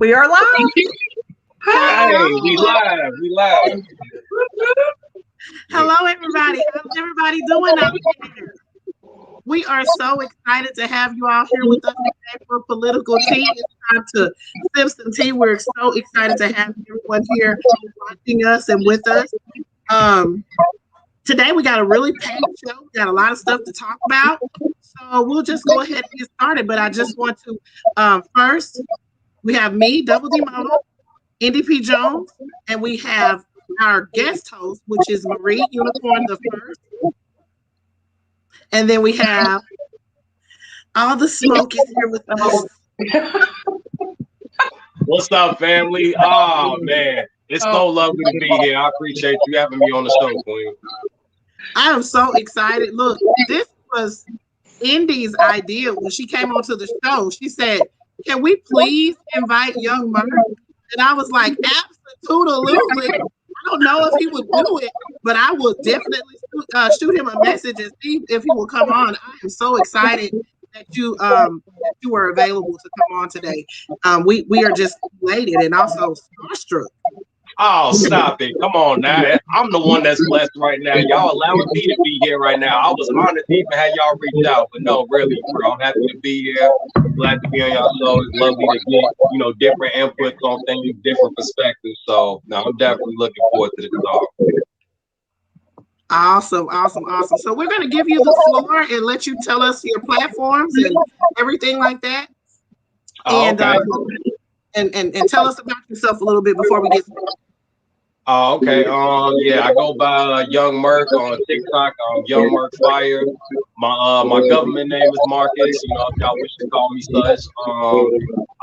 We are live. Hey, we live. Hello, everybody. How's everybody doing out there? We are so excited to have you all here with us today for Political Tea. It's time to sip some tea. We're so excited to have everyone here watching us and with us. Today we got a really packed show. We got a lot of stuff to talk about. So we'll just go ahead and get started. But I just want to first, we have me, Double D Mama, NDP Jones, and we have our guest host, which is Marie Unicorn the First. And then we have all the smoke is here with us. What's up, family? Oh, man. It's so lovely to be here. I appreciate you having me on the show, Queen. I am so excited. Look, this was Indy's idea when she came onto the show. She said, can we please invite Young Merc? And I was like, absolutely. I don't know if he would do it, but I will definitely shoot him a message and see if he will come on. I am so excited that you were available to come on today. We are just elated and also starstruck. Oh, stop it. Come on now. I'm the one that's blessed right now. Y'all allowing me to be here right now. I was honored to even have y'all reach out, but no, really, bro. I'm happy to be here. Glad to be on y'all show. It's lovely to get, different inputs on things, different perspectives. So, no, I'm definitely looking forward to this talk. Awesome. So we're going to give you the floor and let you tell us your platforms and everything like that. And, okay. And tell us about yourself a little bit before we get started. Oh, okay. I go by Young Merc on TikTok. YoungMercFire. My government name is Marcus. If y'all wish to call me such.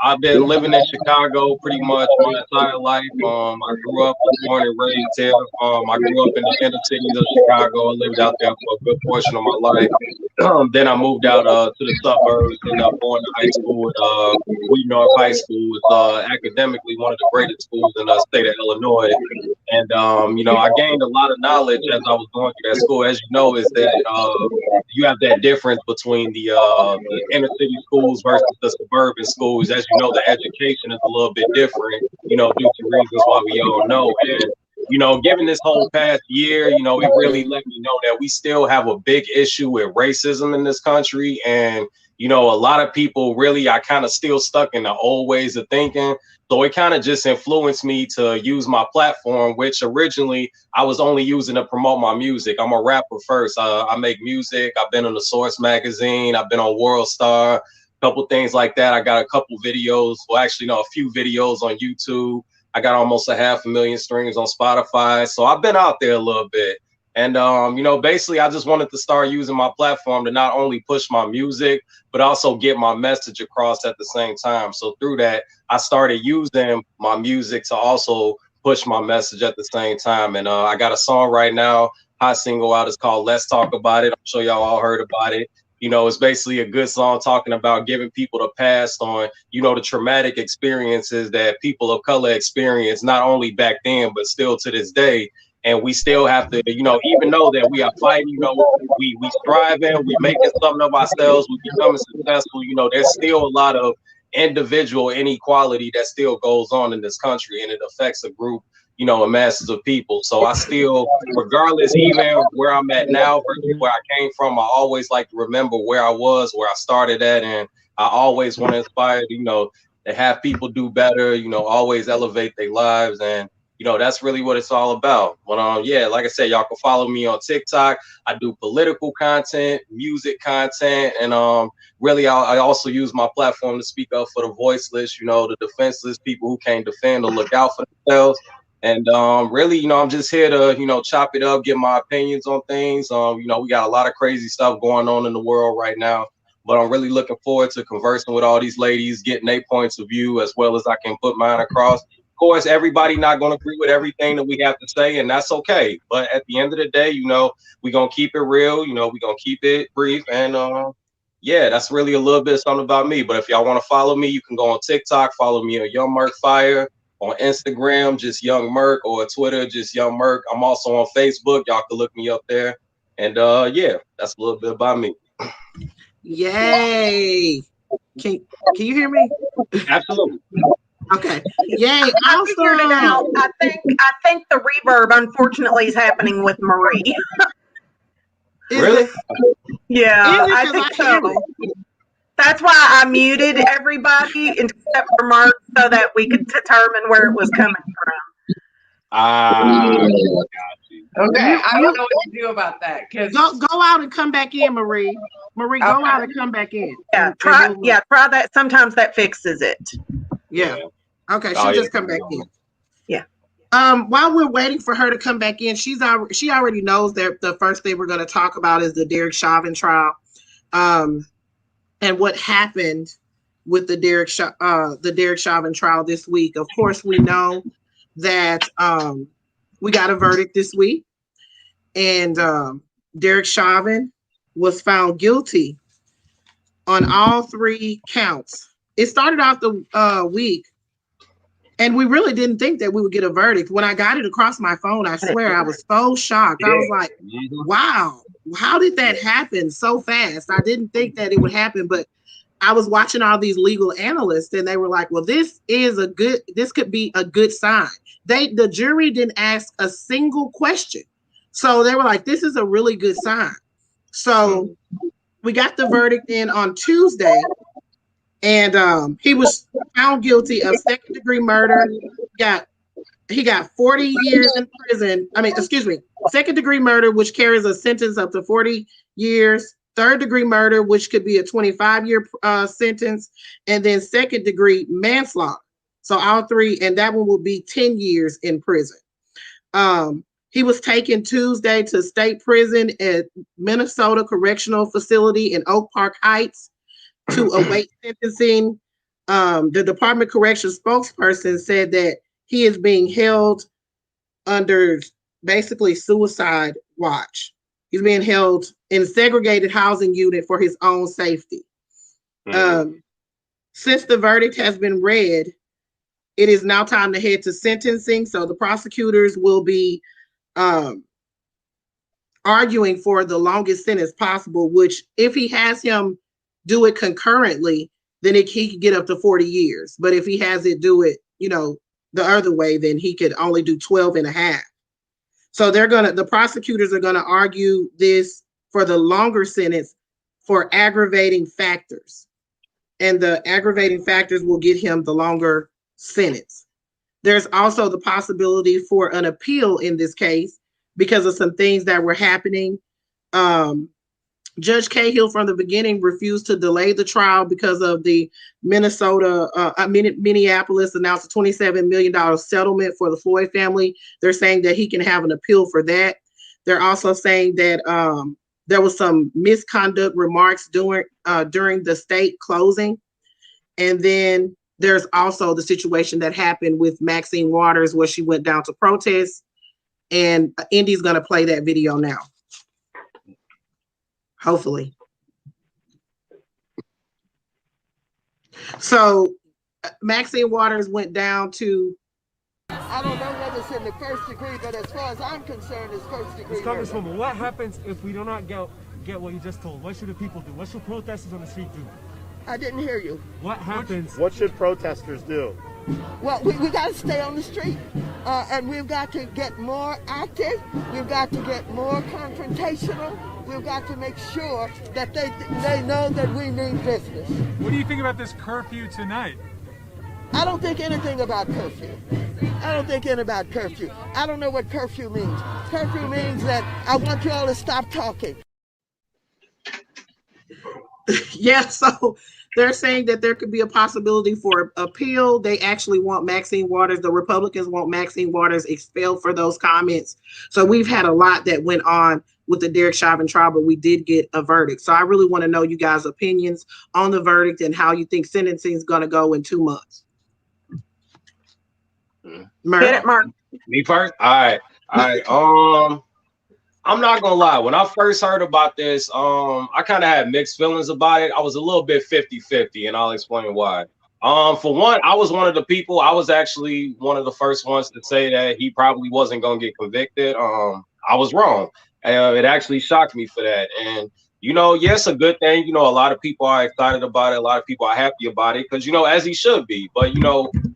I've been living in Chicago pretty much my entire life. I grew up, was born and raised here. I grew up in the inner cities of Chicago. I lived out there for a good portion of my life. Then I moved out to the suburbs. Ended up going to high school at Wheat North High School. It's academically one of the greatest schools in the state of Illinois. And, I gained a lot of knowledge as I was going through that school. As you know, is that you have that difference between the inner city schools versus the suburban schools. As you know, the education is a little bit different, due to reasons why we all know. And, given this whole past year, it really let me know that we still have a big issue with racism in this country. And, a lot of people really are kind of still stuck in the old ways of thinking. So it kind of just influenced me to use my platform, which originally I was only using to promote my music. I'm a rapper first. I make music. I've been on the Source magazine. I've been on World Star, a couple things like that. I got a couple videos. Well, actually, no, a few videos on YouTube. I got almost 500,000 streams on Spotify. So I've been out there a little bit. And, basically, I just wanted to start using my platform to not only push my music, but also get my message across at the same time. So through that, I started using my music to also push my message at the same time. And I got a song right now, hot single out. It's called Let's Talk About It. I'm sure y'all all heard about it. It's basically a good song talking about giving people the past on, the traumatic experiences that people of color experience, not only back then, but still to this day. And we still have to, even though that we are fighting, we striving, we making something of ourselves, we becoming successful, there's still a lot of individual inequality that still goes on in this country, and it affects a group, a masses of people. So I still, regardless, even where I'm at now versus where I came from, I always like to remember where I was, where I started at, and I always want to inspire, to have people do better, always elevate their lives. And that's really what it's all about. But like I said, y'all can follow me on TikTok. I do political content, music content, and really I also use my platform to speak up for the voiceless, the defenseless, people who can't defend or look out for themselves. And really, I'm just here to, chop it up, get my opinions on things. We got a lot of crazy stuff going on in the world right now, but I'm really looking forward to conversing with all these ladies, getting their points of view as well as I can put mine across. Of course, everybody not going to agree with everything that we have to say, and that's okay. But at the end of the day, we're going to keep it real. We're going to keep it brief. And that's really a little bit of something about me. But if y'all want to follow me, you can go on TikTok, follow me on YoungMercFire, on Instagram, just Young Merc, or Twitter, just Young Merc. I'm also on Facebook. Y'all can look me up there. And that's a little bit about me. Yay. Can you hear me? Absolutely. Okay. Yay. I figured it out. Awesome. I think the reverb, unfortunately, is happening with Marie. Is Really? it? Yeah, Is it? I Because think I hear so. it. That's why I muted everybody except for Mark so that we could determine where it was coming from. Ah, Okay, I You don't know what to do about that because go out and come back in, Marie. Marie, go Okay. out and come back in. Yeah, And try we'll- try that. Sometimes that fixes it. yeah. Okay, Oh, she'll yeah. just come back in. Yeah. While we're waiting for her to come back in, she already knows that the first thing we're going to talk about is the Derek Chauvin trial, and what happened with the Derek Chauvin trial this week. Of course, we know that we got a verdict this week, and Derek Chauvin was found guilty on all 3 counts. It started off the week, and we really didn't think that we would get a verdict. When I got it across my phone, I swear I was so shocked. I was like, wow, how did that happen so fast? I didn't think that it would happen, but I was watching all these legal analysts, and they were like, well, this could be a good sign. The jury didn't ask a single question. So they were like, this is a really good sign. So we got the verdict in on Tuesday, and he was found guilty of second-degree murder. He got 40 years in prison. Second-degree murder, which carries a sentence up to 40 years. Third-degree murder, which could be a 25-year sentence, and then second-degree manslaughter. So all 3, and that one will be 10 years in prison. He was taken Tuesday to state prison at Minnesota Correctional Facility in Oak Park Heights to await sentencing. The Department of Corrections spokesperson said that he is being held under basically suicide watch. He's being held in a segregated housing unit for his own safety. Since the verdict has been read, it is now time to head to sentencing. So the prosecutors will be arguing for the longest sentence possible, which if he has him do it concurrently, then he could get up to 40 years. But if he has it do it, the other way, then he could only do 12 and a half. So the prosecutors are going to argue this for the longer sentence for aggravating factors. And the aggravating factors will get him the longer sentence. There's also the possibility for an appeal in this case because of some things that were happening. Judge Cahill from the beginning refused to delay the trial because of the Minneapolis announced a $27 million settlement for the Floyd family. They're saying that he can have an appeal for that. They're also saying that there was some misconduct remarks during the state closing. And then there's also the situation that happened with Maxine Waters where she went down to protest. And Indy's going to play that video now. Hopefully. So Maxine Waters went down to. I don't know whether it's in the first degree, but as far as I'm concerned, it's first degree. Congresswoman, what happens if we do not get what you just told? What should the people do? What should protesters on the street do? I didn't hear you. What happens? What should protesters do? Well, we got to stay on the street, and we've got to get more active. We've got to get more confrontational. We've got to make sure that they know that we mean business. What do you think about this curfew tonight? I don't think anything about curfew. I don't think anything about curfew. I don't know what curfew means. Curfew means that I want you all to stop talking. Yeah, so they're saying that there could be a possibility for appeal. They actually want Maxine Waters, the Republicans want Maxine Waters expelled for those comments. So we've had a lot that went on with the Derek Chauvin trial, but we did get a verdict. So I really want to know you guys' opinions on the verdict and how you think sentencing is going to go in 2 months. Get it, Mark. Me first? All right. I'm not gonna lie. When I first heard about this, I kind of had mixed feelings about it. I was a little bit 50-50, and I'll explain why. For one, I was one of the people. I was actually one of the first ones to say that he probably wasn't gonna get convicted. I was wrong. It actually shocked me for that. And yes, a good thing. A lot of people are excited about it. A lot of people are happy about it because as he should be. But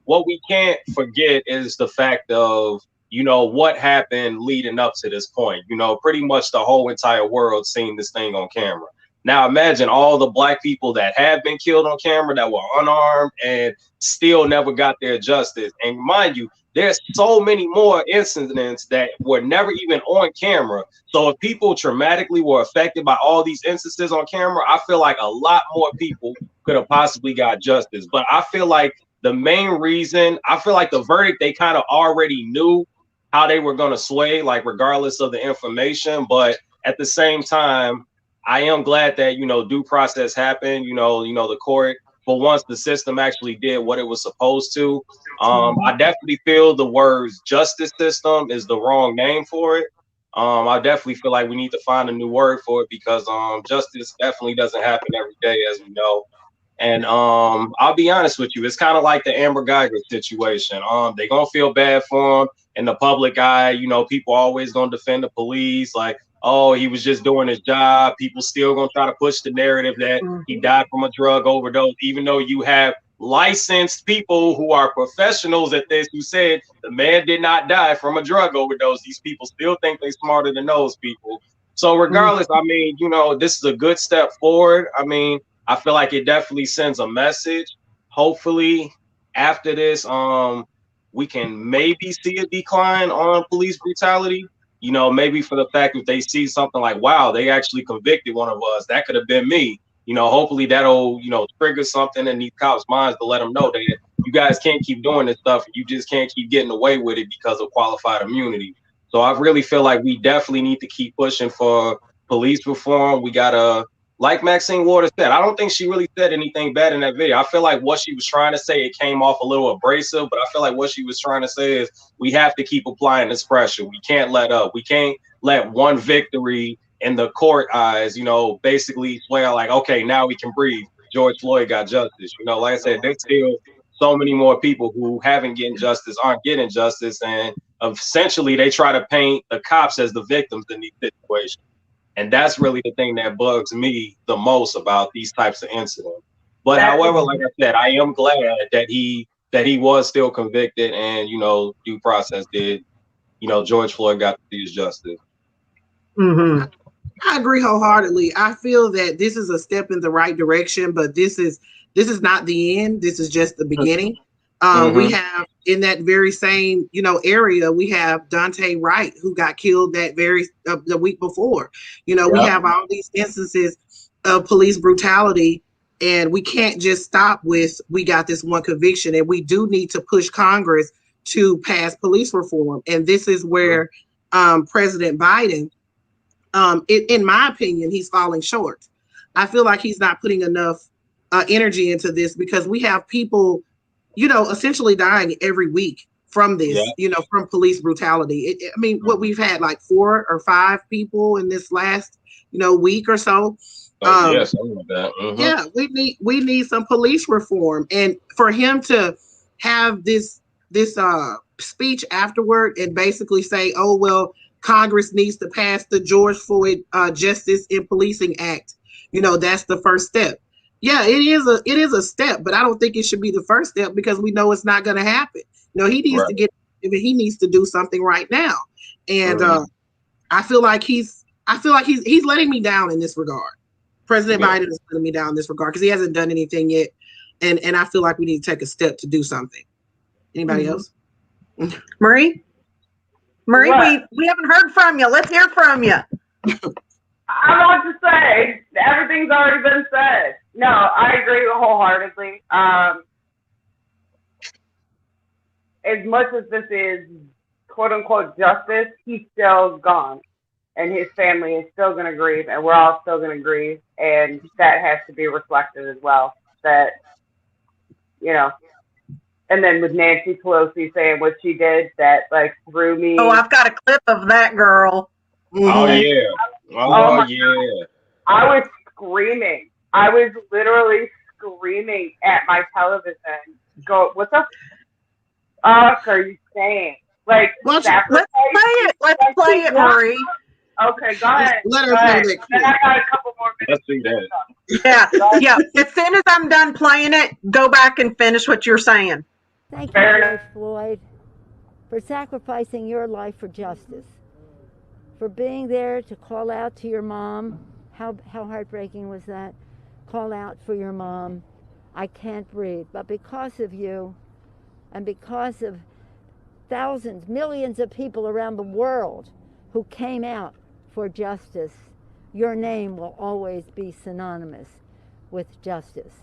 what we can't forget is the fact of, you know, what happened leading up to this point. You know, pretty much the whole entire world seen this thing on camera. Now imagine all the black people that have been killed on camera that were unarmed and still never got their justice. And mind you, there's so many more incidents that were never even on camera. So if people traumatically were affected by all these instances on camera, I feel like a lot more people could have possibly got justice. But I feel like the main reason, I feel like the verdict, they kind of already knew how they were going to sway, like regardless of the information. But at the same time, I am glad that, you know, due process happened, you know, the court, for once the system actually did what it was supposed to. I definitely feel the words justice system is the wrong name for it. I definitely feel like we need to find a new word for it because justice definitely doesn't happen every day, as we know. And I'll be honest with you, it's kind of like the Amber Geiger situation. They're gonna feel bad for him in the public eye. You know, people always gonna defend the police, like, oh, he was just doing his job. People still gonna try to push the narrative that he died from a drug overdose, even though you have licensed people who are professionals at this who said the man did not die from a drug overdose. These people still think they're smarter than those people. So regardless, I mean, you know, this is a good step forward. I mean, I feel like it definitely sends a message. Hopefully after this, we can maybe see a decline on police brutality. You know, maybe for the fact that they see something like, wow, they actually convicted one of us. That could have been me. You know, hopefully that'll, you know, trigger something in these cops' minds to let them know that you guys can't keep doing this stuff. You just can't keep getting away with it because of qualified immunity. So I really feel like we definitely need to keep pushing for police reform. We gotta, like Maxine Waters said, I don't think she really said anything bad in that video. I feel like what she was trying to say, it came off a little abrasive, but I feel like what she was trying to say is we have to keep applying this pressure. We can't let up. We can't let one victory in the court eyes, you know, basically swear like, okay, now we can breathe. George Floyd got justice. You know, like I said, there's still so many more people who haven't getting justice, aren't getting justice. And essentially they try to paint the cops as the victims in these situations. And that's really the thing that bugs me the most about these types of incidents. But however, like I said, I am glad that he was still convicted and, you know, due process did, you know, George Floyd got to see his justice. Mm-hmm. I agree wholeheartedly. I feel that this is a step in the right direction, but this is not the end. This is just the beginning. We have in that very same, you know, area, we have Dante Wright, who got killed that very the week before. You know, we have all these instances of police brutality, and we can't just stop with we got this one conviction, and we do need to push Congress to pass police reform. And this is where President Biden, in my opinion, he's falling short. I feel like he's not putting enough energy into this because we have people, you know, essentially dying every week from this, you know, from police brutality. I mean, what we've had like 4 or 5 people in this last, you know, week or so. Yes, something like that. Yeah, we need some police reform, and for him to have this speech afterward and basically say, oh well, Congress needs to pass the George Floyd Justice in Policing Act. You know, that's the first step. Yeah, it is a step, but I don't think it should be the first step because we know it's not going to happen. You know, he needs to do something right now, and I feel like he's letting me down in this regard. President Biden is letting me down in this regard because he hasn't done anything yet, and I feel like we need to take a step to do something. Anybody else? Marie, we haven't heard from you. Let's hear from you. I want to say everything's already been said. No, I agree wholeheartedly. As much as this is quote unquote justice, he's still gone, and his family is still going to grieve, and we're all still going to grieve, and that has to be reflected as well. That, you know, and then with Nancy Pelosi saying what she did, that like threw me. Oh, I've got a clip of that girl. Oh yeah. Oh yeah. God. I was screaming. I was literally screaming at my television. Go, what the fuck are you saying? Like, let's play it. Let's play it, Marie. Okay, go ahead. Let her play that. Then I got a couple more minutes. Let's do that. Yeah. As soon as I'm done playing it, go back and finish what you're saying. Thank you, George Floyd, for sacrificing your life for justice, for being there to call out to your mom. How heartbreaking was that? Call out for your mom. I can't breathe. But because of you, and because of thousands, millions of people around the world who came out for justice, your name will always be synonymous with justice.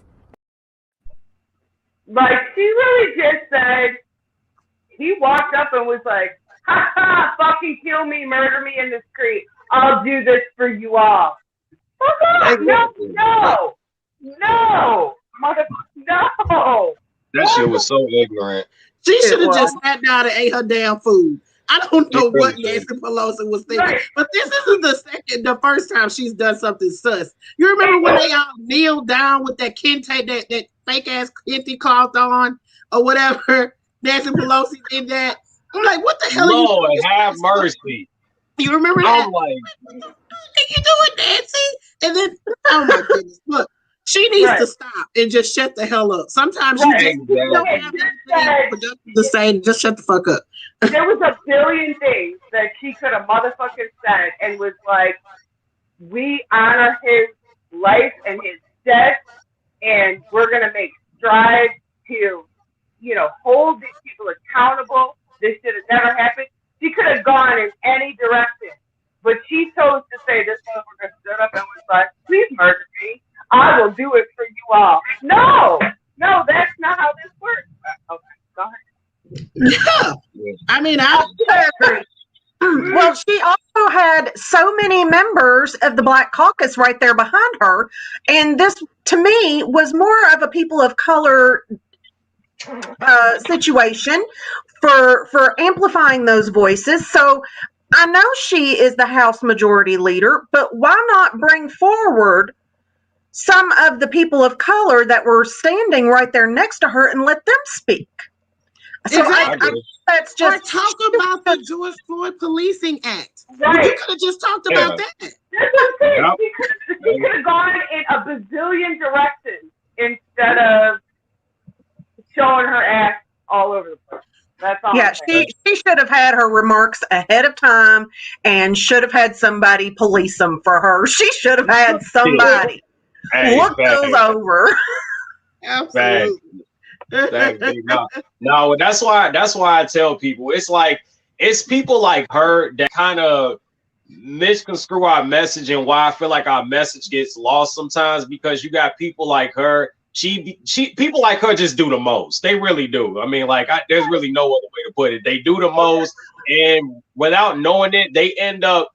Like, she really just said, he walked up and was like, ha ha, fucking kill me, murder me in the street. I'll do this for you all. No, motherfucker, no. That shit was so ignorant. She should have just sat down and ate her damn food. I don't know what Nancy Pelosi was thinking, right. But this isn't the first time she's done something sus. You remember when they all kneeled down with that kente, that fake ass kente cloth on or whatever? Nancy Pelosi did that. I'm like, what the hell? Lord, have mercy. You remember that? Like, what you doing, Nancy? And then, oh my goodness, look. She needs to stop and just shut the hell up. Sometimes you just don't have anything to say. Just shut the fuck up. There was a billion things that she could have motherfucking said and was like, we honor his life and his death, and we're going to make strides to, you know, hold these people accountable. This should have never happened. She could have gone in any direction, but she chose to say, this motherfucker stood up and was like, please murder me. I will do it for you all. No, that's not how this works. Okay, go ahead. Yeah. I mean, I agree. Well, she also had so many members of the Black Caucus right there behind her. And this, to me, was more of a people of color situation for amplifying those voices. So I know she is the House Majority Leader, but why not bring forward some of the people of color that were standing right there next to her and let them speak? So exactly. That's just or talk about the George Floyd Policing Act. Right. You could have just talked about that. That's what I'm saying. She could have gone in a bazillion directions instead of showing her ass all over the place. That's all. Yeah, she should have had her remarks ahead of time and should have had somebody police them for her. She should have had somebody look those over. Absolutely. No, that's why I tell people, it's like, it's people like her that kind of misconstrue our message, and why I feel like our message gets lost sometimes, because you got people like her. People like her just do the most. They really do. I mean, like, there's really no other way to put it. They do the most, and without knowing it, they end up,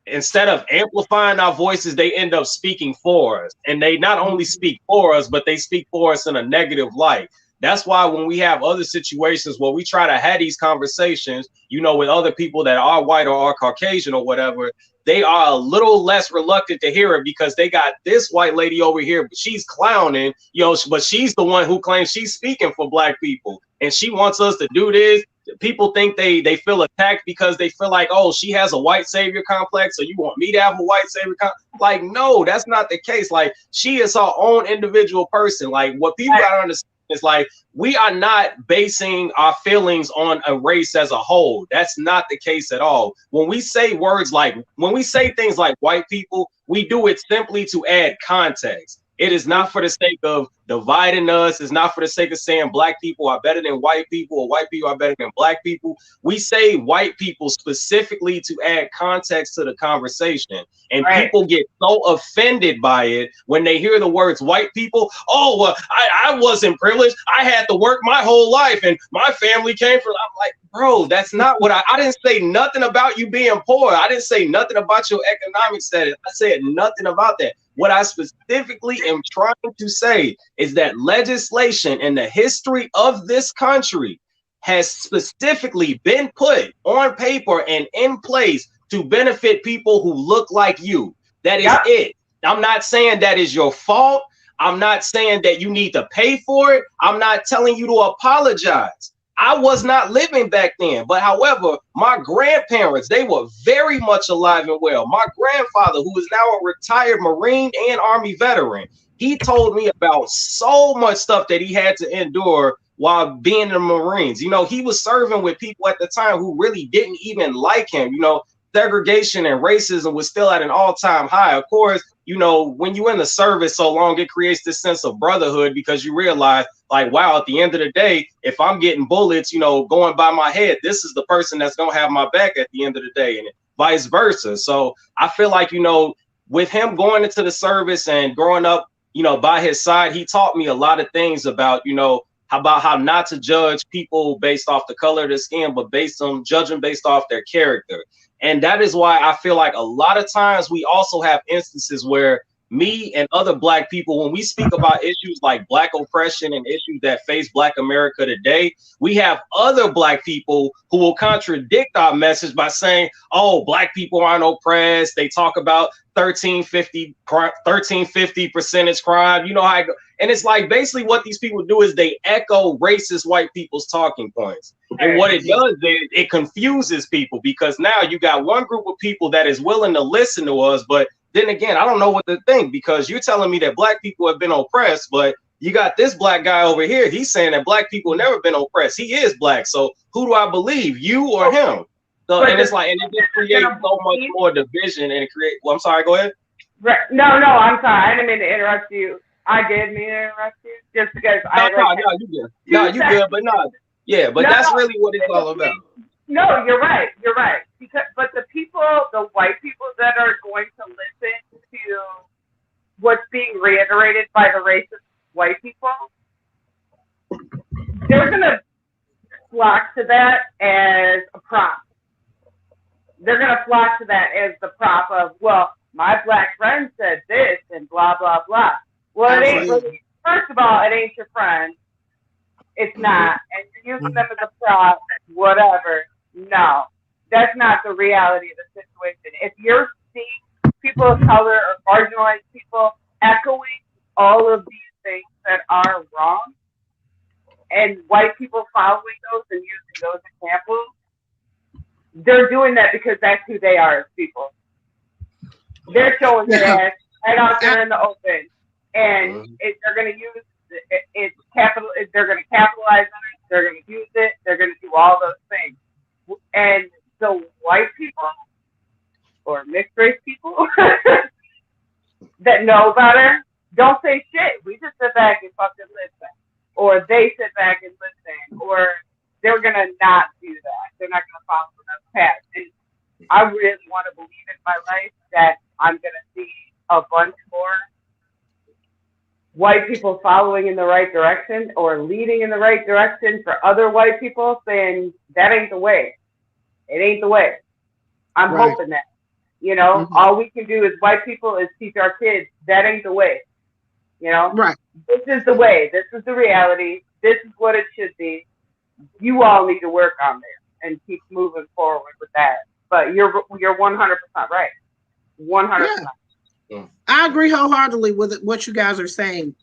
instead of amplifying our voices, they end up speaking for us. And they not only speak for us, but they speak for us in a negative light. That's why when we have other situations where we try to have these conversations, you know, with other people that are white or are Caucasian or whatever, they are a little less reluctant to hear it, because they got this white lady over here, but she's clowning, you know, but she's the one who claims she's speaking for Black people, and she wants us to do this. People think they feel attacked because they feel like, oh, she has a white savior complex, so you want me to have a white savior complex? Like, no, that's not the case. Like, she is her own individual person. Like, what people gotta understand is, like, we are not basing our feelings on a race as a whole. That's not the case at all. When we say things like white people, we do it simply to add context. It is not for the sake of dividing us. It's not for the sake of saying Black people are better than white people or white people are better than Black people. We say white people specifically to add context to the conversation. And people get so offended by it when they hear the words white people. Oh, well, I wasn't privileged. I had to work my whole life and my family came from. I'm like, bro, that's not what I didn't say nothing about you being poor. I didn't say nothing about your economic status. I said nothing about that. What I specifically am trying to say is that legislation in the history of this country has specifically been put on paper and in place to benefit people who look like you. That is it. I'm not saying that is your fault. I'm not saying that you need to pay for it. I'm not telling you to apologize. I was not living back then, but however, my grandparents, they were very much alive and well. My grandfather, who is now a retired Marine and Army veteran, he told me about so much stuff that he had to endure while being in the Marines. You know, he was serving with people at the time who really didn't even like him. You know, segregation and racism was still at an all-time high. Of course, you know, when you're in the service so long, it creates this sense of brotherhood because you realize, like, wow, at the end of the day, if I'm getting bullets, you know, going by my head, this is the person that's going to have my back at the end of the day, and vice versa. So I feel like, you know, with him going into the service and growing up, you know, by his side, he taught me a lot of things about, you know, about how not to judge people based off the color of their skin, but judging based off their character. And that is why I feel like a lot of times we also have instances where me and other Black people, when we speak about issues like Black oppression and issues that face Black America today, we have other Black people who will contradict our message by saying, oh, Black people aren't oppressed. They talk about 1350 percentage crime. You know how I go. And it's like basically what these people do is they echo racist white people's talking points. And what it does is it confuses people, because now you got one group of people that is willing to listen to us, but then again, I don't know what to think, because you're telling me that Black people have been oppressed, but you got this Black guy over here. He's saying that Black people have never been oppressed. He is Black. So who do I believe, you or him? So, and it's like, and it just creates so much more division and create. Well, I'm sorry, go ahead. Right. No, I'm sorry. I didn't mean to interrupt you. I did mean to interrupt you just because you good. No, you good, but no. Yeah, but that's really what it's all about. No, you're right. You're right. But the people, the white people that are going to listen to what's being reiterated by the racist white people, they're going to flock to that as a prop. They're going to flock to that as the prop of, well, my Black friend said this and blah, blah, blah. Well, it ain't really, first of all, it ain't your friend. It's not. And you're using them as a prop, whatever. No, that's not the reality of the situation. If you're seeing people of color or marginalized people echoing all of these things that are wrong, and white people following those and using those examples, they're doing that because that's who they are as people. They're showing their ass right out there in the open, and they're going to use it's capital. They're going to capitalize on it. They're going to use it. They're going to do all those things. And the white people or mixed race people that know better don't say shit. We just sit back and fucking listen, or they sit back and listen, or they're going to not do that. They're not going to follow that path. And I really want to believe in my life that I'm going to see a bunch more white people following in the right direction or leading in the right direction for other white people saying that ain't the way. It ain't the way. I'm hoping that, you know, all we can do as white people is teach our kids that ain't the way. You know, this is the way. This is the reality. This is what it should be. You all need to work on this and keep moving forward with that. But you're 100% right. 100%. Yeah. I agree wholeheartedly with what you guys are saying.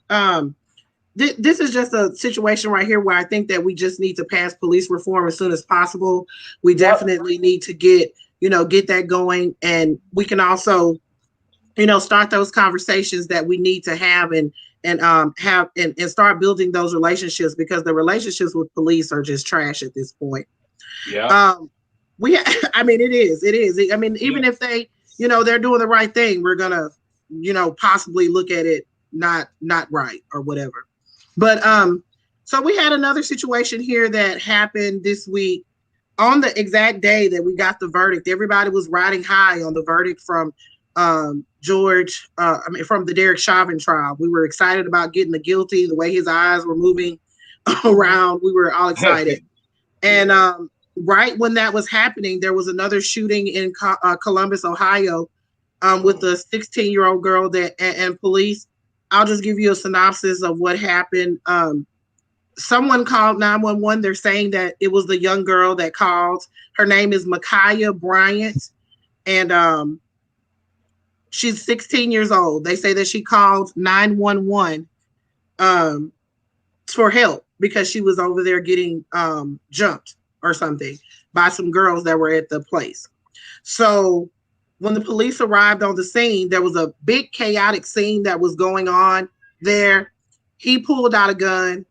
This is just a situation right here where I think that we just need to pass police reform as soon as possible. We definitely need to get that going, and we can also, start those conversations that we need to have and start building those relationships, because the relationships with police are just trash at this point. Yeah. It is. I mean, even if they, they're doing the right thing, we're gonna, possibly look at it not right or whatever. But so we had another situation here that happened this week on the exact day that we got the verdict. Everybody was riding high on the verdict from from the Derek Chauvin trial. We were excited about getting the guilty, the way his eyes were moving around. We were all excited. And right when that was happening, there was another shooting in Columbus, Ohio, with a 16-year-old girl and police. I'll just give you a synopsis of what happened. Someone called 911. They're saying that it was the young girl that called. Her name is Micaiah Bryant, and she's 16 years old. They say that she called 911 for help because she was over there getting jumped or something by some girls that were at the place. So when the police arrived on the scene, there was a big chaotic scene that was going on there. He pulled out a gun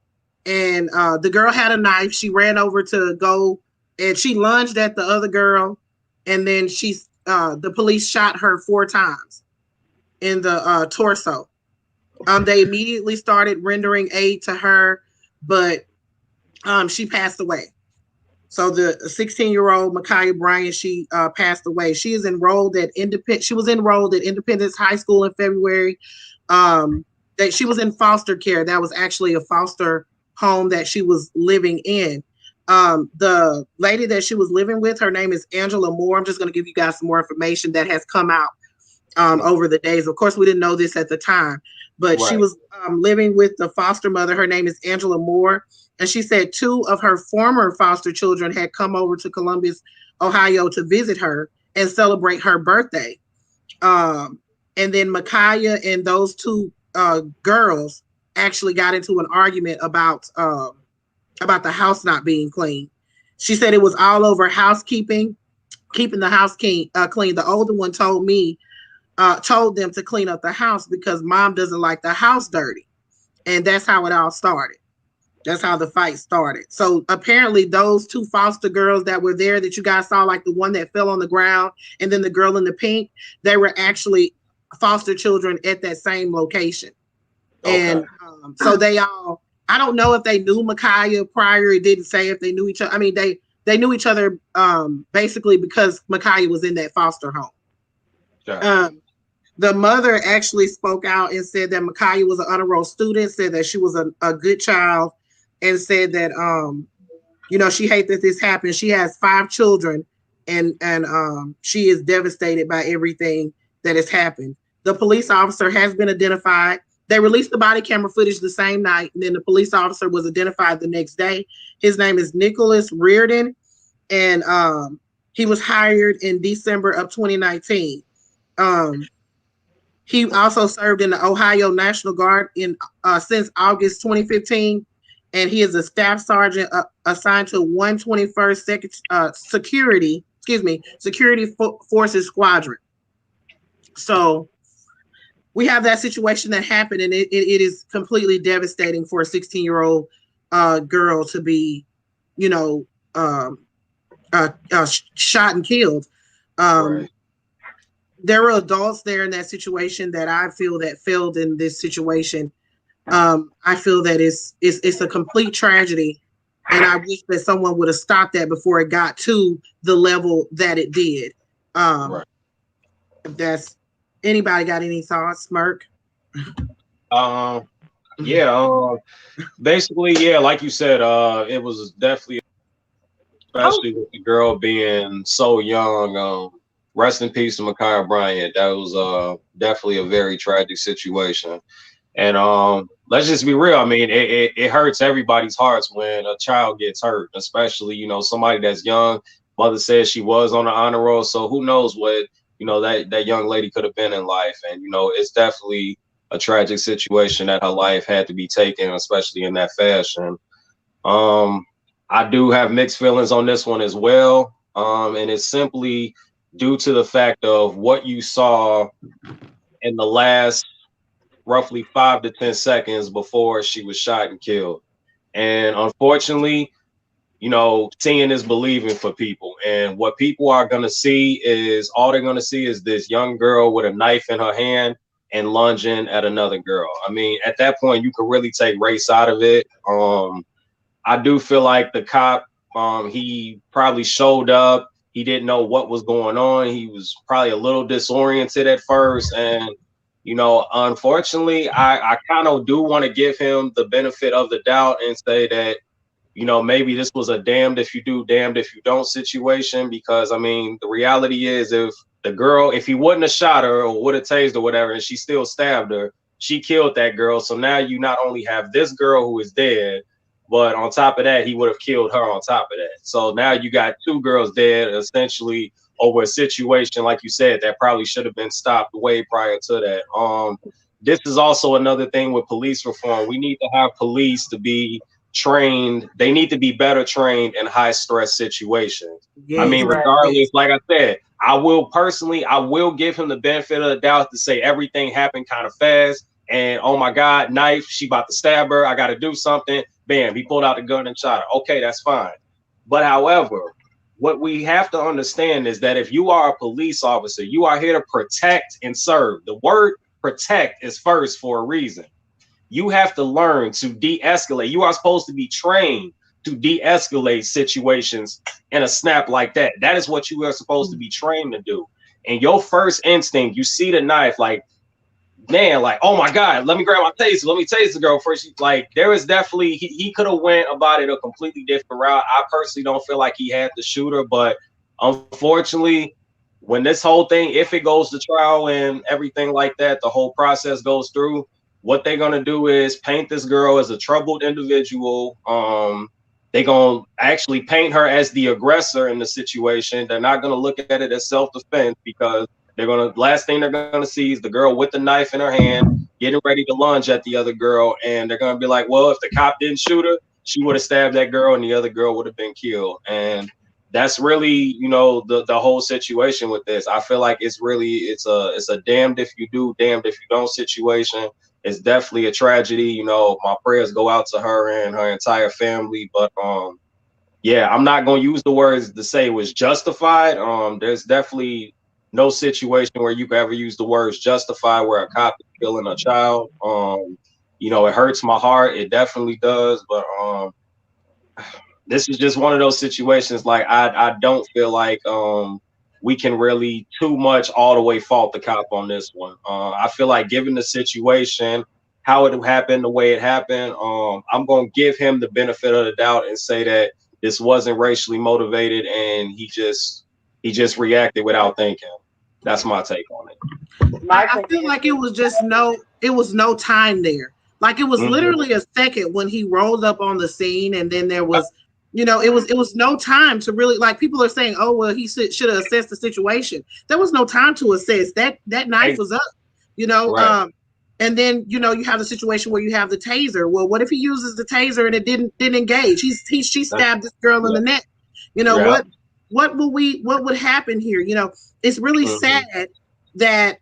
and the girl had a knife. She ran over to go, and she lunged at the other girl, and then the police shot her 4 times in the torso. They immediately started rendering aid to her, but she passed away. So the 16-year-old Ma'Khia Bryant, she passed away. She was enrolled at Independence High School in February. That she was in foster care. That was actually a foster home that she was living in. The lady that she was living with, her name is Angela Moore. I'm just going to give you guys some more information that has come out over the days. Of course, we didn't know this at the time, but she was living with the foster mother. Her name is Angela Moore. And she said 2 of her former foster children had come over to Columbus, Ohio to visit her and celebrate her birthday. And then Ma'Khia and those 2 girls actually got into an argument about the house not being clean. She said it was all over housekeeping, keeping the house clean. The older one told them to clean up the house because mom doesn't like the house dirty. And that's how it all started. That's how the fight started. So apparently those 2 foster girls that were there that you guys saw, like the one that fell on the ground and then the girl in the pink, they were actually foster children at that same location. Okay. And so they all, I don't know if they knew Ma'Khia prior. It didn't say if they knew each other. I mean, they knew each other basically because Ma'Khia was in that foster home. Sure. The mother actually spoke out and said that Ma'Khia was an honor roll student, said that she was a good child, and said that she hates that this happened. She has 5 children, and she is devastated by everything that has happened. The police officer has been identified. They released the body camera footage the same night, and then the police officer was identified the next day. His name is Nicholas Reardon, and he was hired in December of 2019. He also served in the Ohio National Guard since August 2015, and he is a staff sergeant assigned to 121st Security Forces Squadron. So we have that situation that happened, and it is completely devastating for a 16-year-old girl to be, shot and killed. Right. There were adults there in that situation that I feel that failed in this situation. I feel that it's a complete tragedy, and I wish that someone would have stopped that before it got to the level that it did. Right. That's anybody got any thoughts, Smirk? Basically, yeah, like you said, it was definitely, especially with the girl being so young. Rest in peace to Ma'Khia Bryant. That was definitely a very tragic situation. And let's just be real. I mean, it hurts everybody's hearts when a child gets hurt, especially, somebody that's young. Mother says she was on the honor roll, so who knows what, that young lady could have been in life. And, it's definitely a tragic situation that her life had to be taken, especially in that fashion. I do have mixed feelings on this one as well. And it's simply due to the fact of what you saw in the last roughly 5 to 10 seconds before she was shot and killed. And unfortunately, seeing is believing for people. And what people are going to see is, all they're going to see is this young girl with a knife in her hand and lunging at another girl. I mean, at that point, you can really take race out of it. I do feel like the cop, he probably showed up. He didn't know what was going on. He was probably a little disoriented at first. And, unfortunately, I kind of do want to give him the benefit of the doubt and say that, maybe this was a damned if you do, damned if you don't situation. Because, I mean, the reality is if he wouldn't have shot her or would have tased or whatever, and she still stabbed her, she killed that girl. So now you not only have this girl who is dead, but on top of that, he would have killed her on top of that. So now you got 2 girls dead, essentially, over a situation, like you said, that probably should have been stopped way prior to that. This is also another thing with police reform. We need to have police to be trained. They need to be better trained in high stress situations. Yes, I mean, regardless, like I said, I will give him the benefit of the doubt to say everything happened kind of fast. And oh my God, knife, she about to stab her. I got to do something. Bam, he pulled out the gun and shot her. Okay, that's fine. But however, what we have to understand is that if you are a police officer, you are here to protect and serve. The word protect is first for a reason. You have to learn to de-escalate. You are supposed to be trained to de-escalate situations in a snap like that. That is what you are supposed to be trained to do. And your first instinct, you see the knife, like, man, like, oh my God, let me grab my taser. Let me tase the girl first. Like, there is definitely, he could have went about it a completely different route. I personally don't feel like he had the shooter, but unfortunately, when this whole thing, if it goes to trial and everything like that, the whole process goes through, what they're going to do is paint this girl as a troubled individual. They're going to actually paint her as the aggressor in the situation. They're not going to look at it as self-defense, because last thing they're gonna see is the girl with the knife in her hand, getting ready to lunge at the other girl, and they're gonna be like, well, if the cop didn't shoot her, she would have stabbed that girl, and the other girl would have been killed. And that's really, the whole situation with this. I feel like it's a damned if you do, damned if you don't situation. It's definitely a tragedy. My prayers go out to her and her entire family. But yeah, I'm not gonna use the words to say it was justified. There's definitely no situation where you could ever use the words justify where a cop is killing a child. It hurts my heart. It definitely does. But this is just one of those situations. Like, I don't feel like we can really too much all the way fault the cop on this one. I feel like, given the situation, how it happened, the way it happened, I'm going to give him the benefit of the doubt and say that this wasn't racially motivated, and he just reacted without thinking. That's my take on it. I feel like it was no time there. Like, it was literally a second when he rolled up on the scene, and then there was, it was no time to really, like, people are saying, oh, well, he should have assessed the situation. There was no time to assess. That knife was up, right. And then, you have the situation where you have the taser. Well, what if he uses the taser and it didn't engage? She stabbed this girl in the neck. What would happen here? It's really sad that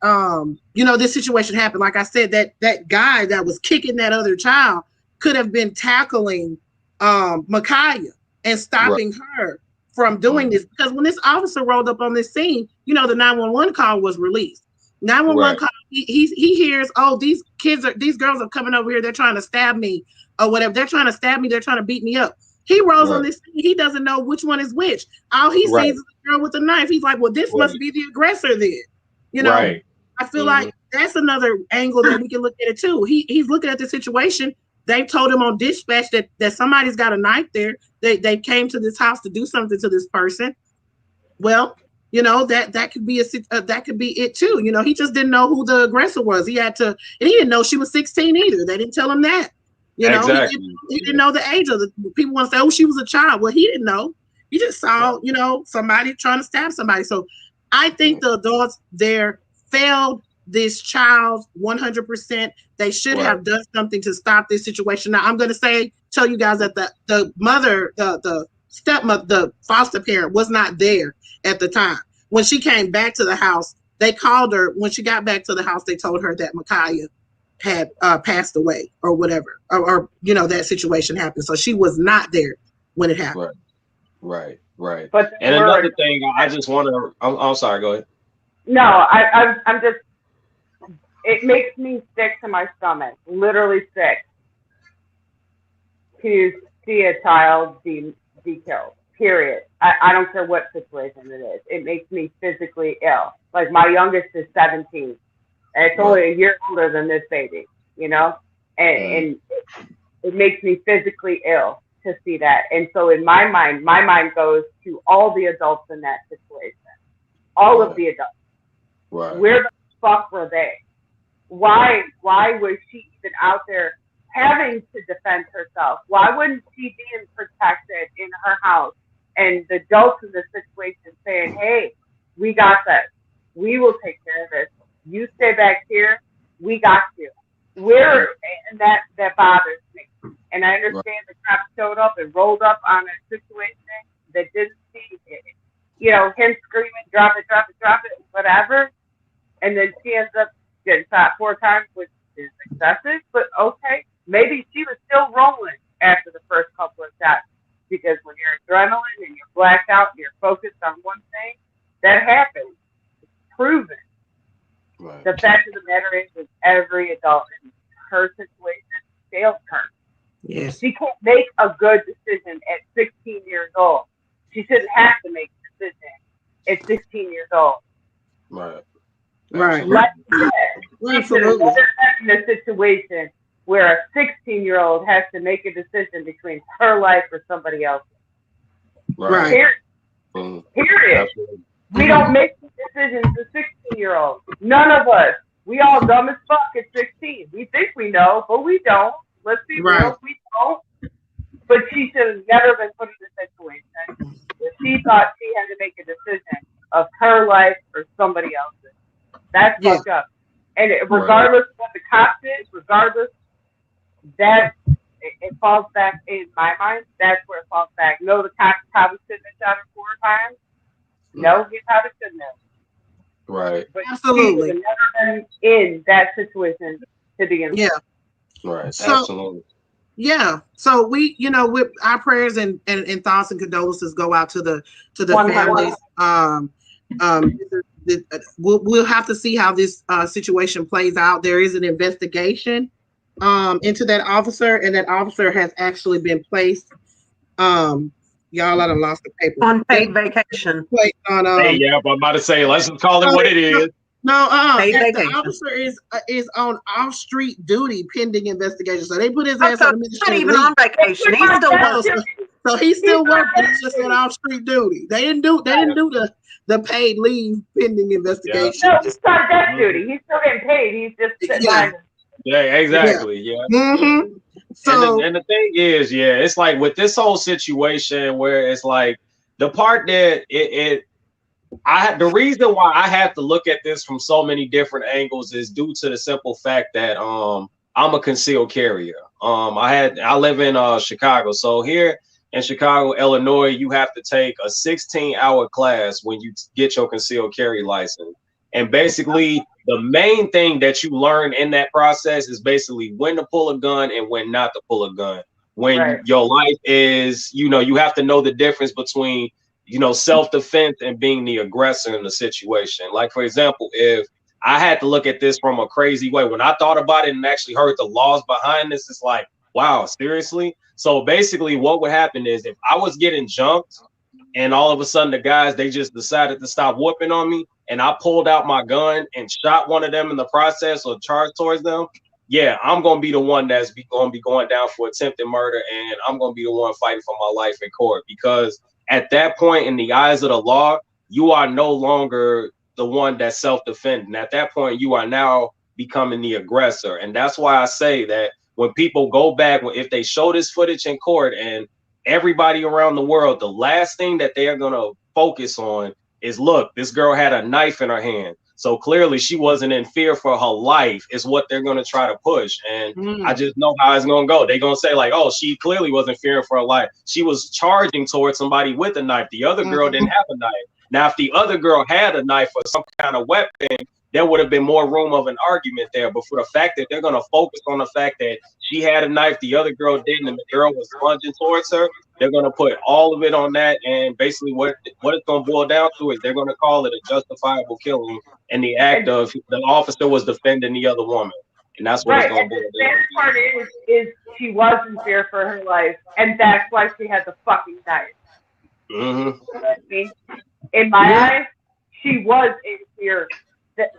this situation happened. Like I said, that guy that was kicking that other child could have been tackling Micaiah and stopping her from doing this. Because when this officer rolled up on this scene, the 911 call was released. 911 call, he hears, oh, these girls are coming over here, they're trying to stab me or whatever. They're trying to stab me, they're trying to beat me up. He rolls on this scene, he doesn't know which one is which. All he sees is a girl with a knife. He's like, well, this must be the aggressor then. I feel like that's another angle that we can look at it too. He's looking at the situation. They told him on dispatch that somebody's got a knife there. They came to this house to do something to this person. Well, that could be that could be it too. He just didn't know who the aggressor was. He didn't know she was 16 either. They didn't tell him that. Exactly. He didn't know the age of the people. Want to say, oh, she was a child. Well, he didn't know. He just saw, somebody trying to stab somebody. So I think the adults there failed this child 100%. They should have done something to stop this situation. Now, I'm going to tell you guys that the mother, the stepmother, the foster parent was not there at the time. When she came back to the house, they called her. When she got back to the house, they told her that Micaiah had passed away or whatever, or that situation happened. So she was not there when it happened. Right. But another thing, I just want to. I'm sorry. Go ahead. No, I'm just. It makes me sick to my stomach, literally sick, to see a child be killed. Period. I don't care what situation it is. It makes me physically ill. Like, my youngest is 17, and it's only a year older than this baby. And it makes me physically ill to see that. And so in my mind goes to all the adults in that situation. All of the adults. Right. Where the fuck were they? Why was she even out there having to defend herself? Why wouldn't she be protected in her house? And the adults in this situation saying, hey, we got this. We will take care of this. You stay back here. We got you. And that bothers me. And I understand the cops showed up and rolled up on a situation that didn't see it. Him screaming, drop it, whatever. And then she ends up getting shot 4 times, which is excessive. But okay, maybe she was still rolling after the first couple of shots. Because when you're adrenaline and you're blacked out and you're focused on one thing, that happens. It's proven. Right. The fact of the matter is every adult in her situation failed her. Yes. She can't make a good decision at 16 years old. She shouldn't have to make a decision at 16 years old. Right. Right. Like you said, she should have Absolutely. never been in a situation where a 16-year-old has to make a decision between her life or somebody else's. Right. Period. Mhm. Period. Absolutely. We don't make these decisions as 16-year-olds. None of us. We all dumb as fuck at 16. We think we know, but we don't. Let's be real, we don't. But she should have never been put in a situation where she thought she had to make a decision of her life or somebody else's. That's fucked up. And regardless of what the cops did, regardless, that it falls back in my mind. That's where it falls back. No, the cops probably shouldn't have shot her 4 times. No, he probably shouldn't have. Right. But Absolutely. she would have never been in that situation to begin with. Yeah. Right. So- Absolutely. Yeah. So we, with our prayers and thoughts and condolences go out to the 100%. families. We'll have to see how this situation plays out. There is an investigation into that officer, and that officer has actually been placed. Y'all, I done lost the paper. On paid vacation. Placed on, Hey, yeah, but I'm about to say, let's just call it what it is. No, Paid the vacation. officer is on off-street duty pending investigation. So they put his Oh, ass so on he's not administrative even leave. on vacation. He's still working. So he's still working. He's just on off-street duty. They didn't do the paid leave pending investigation. No, he's on death duty. He's still getting paid. He's just sitting Yeah. behind him. Yeah, exactly. Yeah. Mm-hmm. So And the thing is, yeah, it's like with this whole situation where it's like the part that the reason why I have to look at this from so many different angles is due to the simple fact that I'm a concealed carrier. I live in Chicago. So here in Chicago, Illinois, you have to take a 16-hour class when you get your concealed carry license. And basically, the main thing that you learn in that process is basically when to pull a gun and when not to pull a gun. When your life is, you have to know the difference between, self-defense and being the aggressor in the situation. Like, for example, if I had to look at this from a crazy way, when I thought about it and actually heard the laws behind this, it's like, wow, seriously? So basically what would happen is if I was getting jumped and all of a sudden the guys, they just decided to stop whooping on me and I pulled out my gun and shot one of them in the process or charged towards them, yeah, I'm going to be the one that's going to be going down for attempted murder, and I'm going to be the one fighting for my life in court, because at that point in the eyes of the law, you are no longer the one that's self-defending. At that point, you are now becoming the aggressor. And that's why I say that when people go back, if they show this footage in court and everybody around the world, the last thing that they are going to focus on is, look, this girl had a knife in her hand. So clearly she wasn't in fear for her life is what they're going to try to push. And I just know how it's going to go. They're going to say like, oh, she clearly wasn't fearing for her life. She was charging towards somebody with a knife. The other girl didn't have a knife. Now, if the other girl had a knife or some kind of weapon, there would have been more room of an argument there. But for the fact that they're going to focus on the fact that she had a knife, the other girl didn't, and the girl was lunging towards her, they're going to put all of it on that. And basically what it's going to boil down to is they're going to call it a justifiable killing. And the act of the officer was defending the other woman. And that's what it's going to boil down to. The sad part is she was in fear for her life. And that's why she had the fucking knife. Mm-hmm. You know what I mean? In my eyes, she was in fear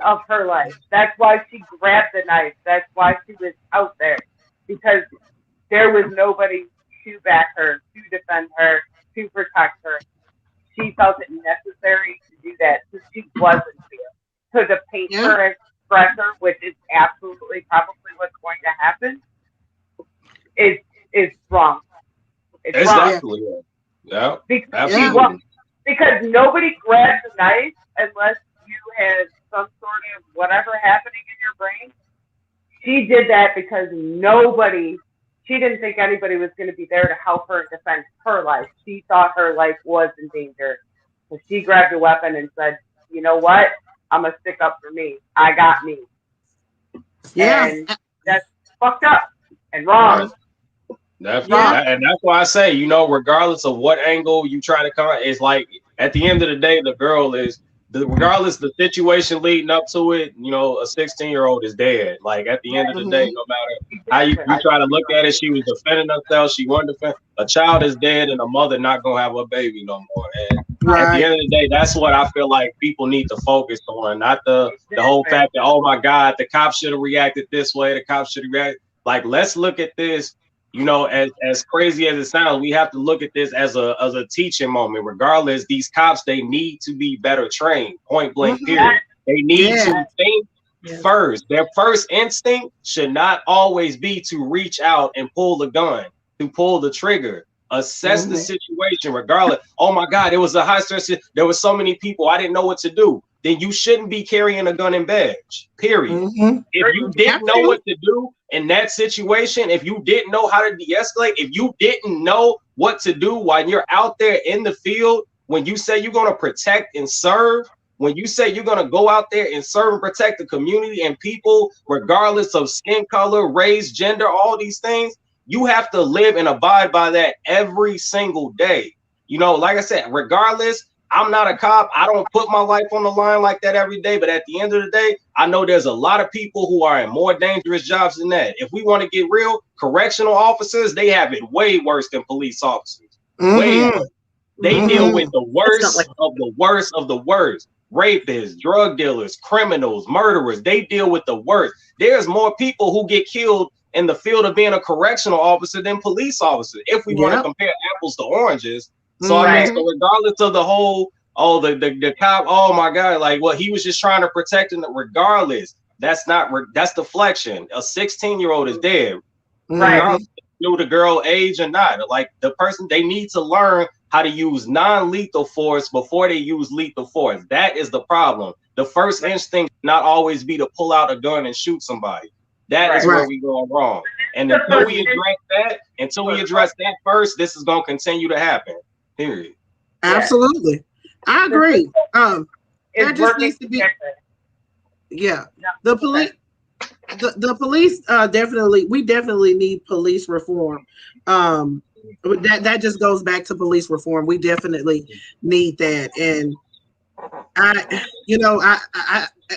of her life. That's why she grabbed the knife. That's why she was out there. Because there was nobody to back her, to defend her, to protect her. She felt it necessary to do that. So she was in fear. So to paint her as aggressor, which is absolutely probably what's going to happen, is wrong. It's exactly. wrong. Yeah. Because nobody grabs a knife unless you had some sort of whatever happening in your brain. She did that because she didn't think anybody was going to be there to help her defend her life. She thought her life was in danger. So she grabbed a weapon and said, you know what? I'm going to stick up for me. I got me. Yeah. And that's fucked up and wrong. And that's why I say, you know, regardless of what angle you try to come, it's like at the end of the day, the girl is regardless the situation leading up to it. You know, a 16-year-old is dead. Like at the end of the day, no matter how you try to look at it, she was defending herself. She wasn't defending. A child is dead, and a mother not gonna have a baby no more. And at the end of the day, that's what I feel like people need to focus on, not the whole fact that, oh my God, the cops should have reacted this way. The cops should have reacted. Like, let's look at this. You know, as crazy as it sounds, we have to look at this as a teaching moment. Regardless, these cops, they need to be better trained, point blank period. They need to think first. Their first instinct should not always be to reach out and pull the gun, to pull the trigger. Assess the situation regardless. Oh my God, it was a high stress. There were so many people, I didn't know what to do. Then you shouldn't be carrying a gun in badge, period. If you didn't know what to do in that situation, if you didn't know how to de-escalate, if you didn't know what to do while you're out there in the field, when you say you're going to protect and serve, when you say you're going to go out there and serve and protect the community and people, regardless of skin color, race, gender, all these things, you have to live and abide by that every single day. You know, like I said, regardless, I'm not a cop. I don't put my life on the line like that every day. But at the end of the day, I know there's a lot of people who are in more dangerous jobs than that. If we want to get real, correctional officers, they have it way worse than police officers. Way worse. They deal with the worst of the worst of the worst. Rapists, drug dealers, criminals, murderers. They deal with the worst. There's more people who get killed in the field of being a correctional officer than police officers, if we want to compare apples to oranges. So I mean, so regardless of the whole, the cop, oh my God, like, well, he was just trying to protect him. Regardless, that's deflection. A 16-year-old is dead. Regardless if you knew the girl age or not. Like, the person, they need to learn how to use non-lethal force before they use lethal force. That is the problem. The first instinct not always be to pull out a gun and shoot somebody. That is where we go wrong. And until we address that first, this is going to continue to happen. Period. Absolutely. I agree. There just needs to be, the police, the police we definitely need police reform. That just goes back to police reform. We definitely need that. And I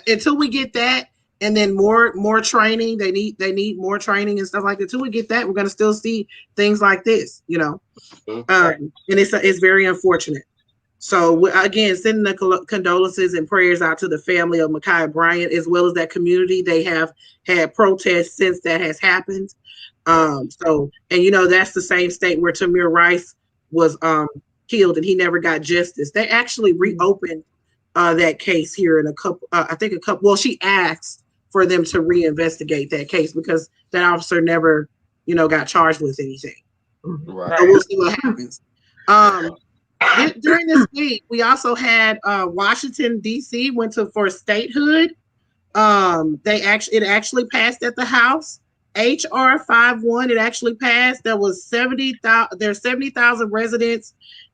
until we get that, and then more training, they need more training and stuff like that. Until we get that, we're gonna still see things like this, and it's very unfortunate. So again, sending the condolences and prayers out to the family of Ma'Khia Bryant, as well as that community. They have had protests since that has happened. That's the same state where Tamir Rice was killed, and he never got justice. They actually reopened that case here in a couple. Well, she asked for them to reinvestigate that case because that officer never, got charged with anything. Right. So we'll see what happens. During this week, we also had Washington D.C. went for statehood. It actually passed at the House. HR 51. It actually passed. There's 70,000 residents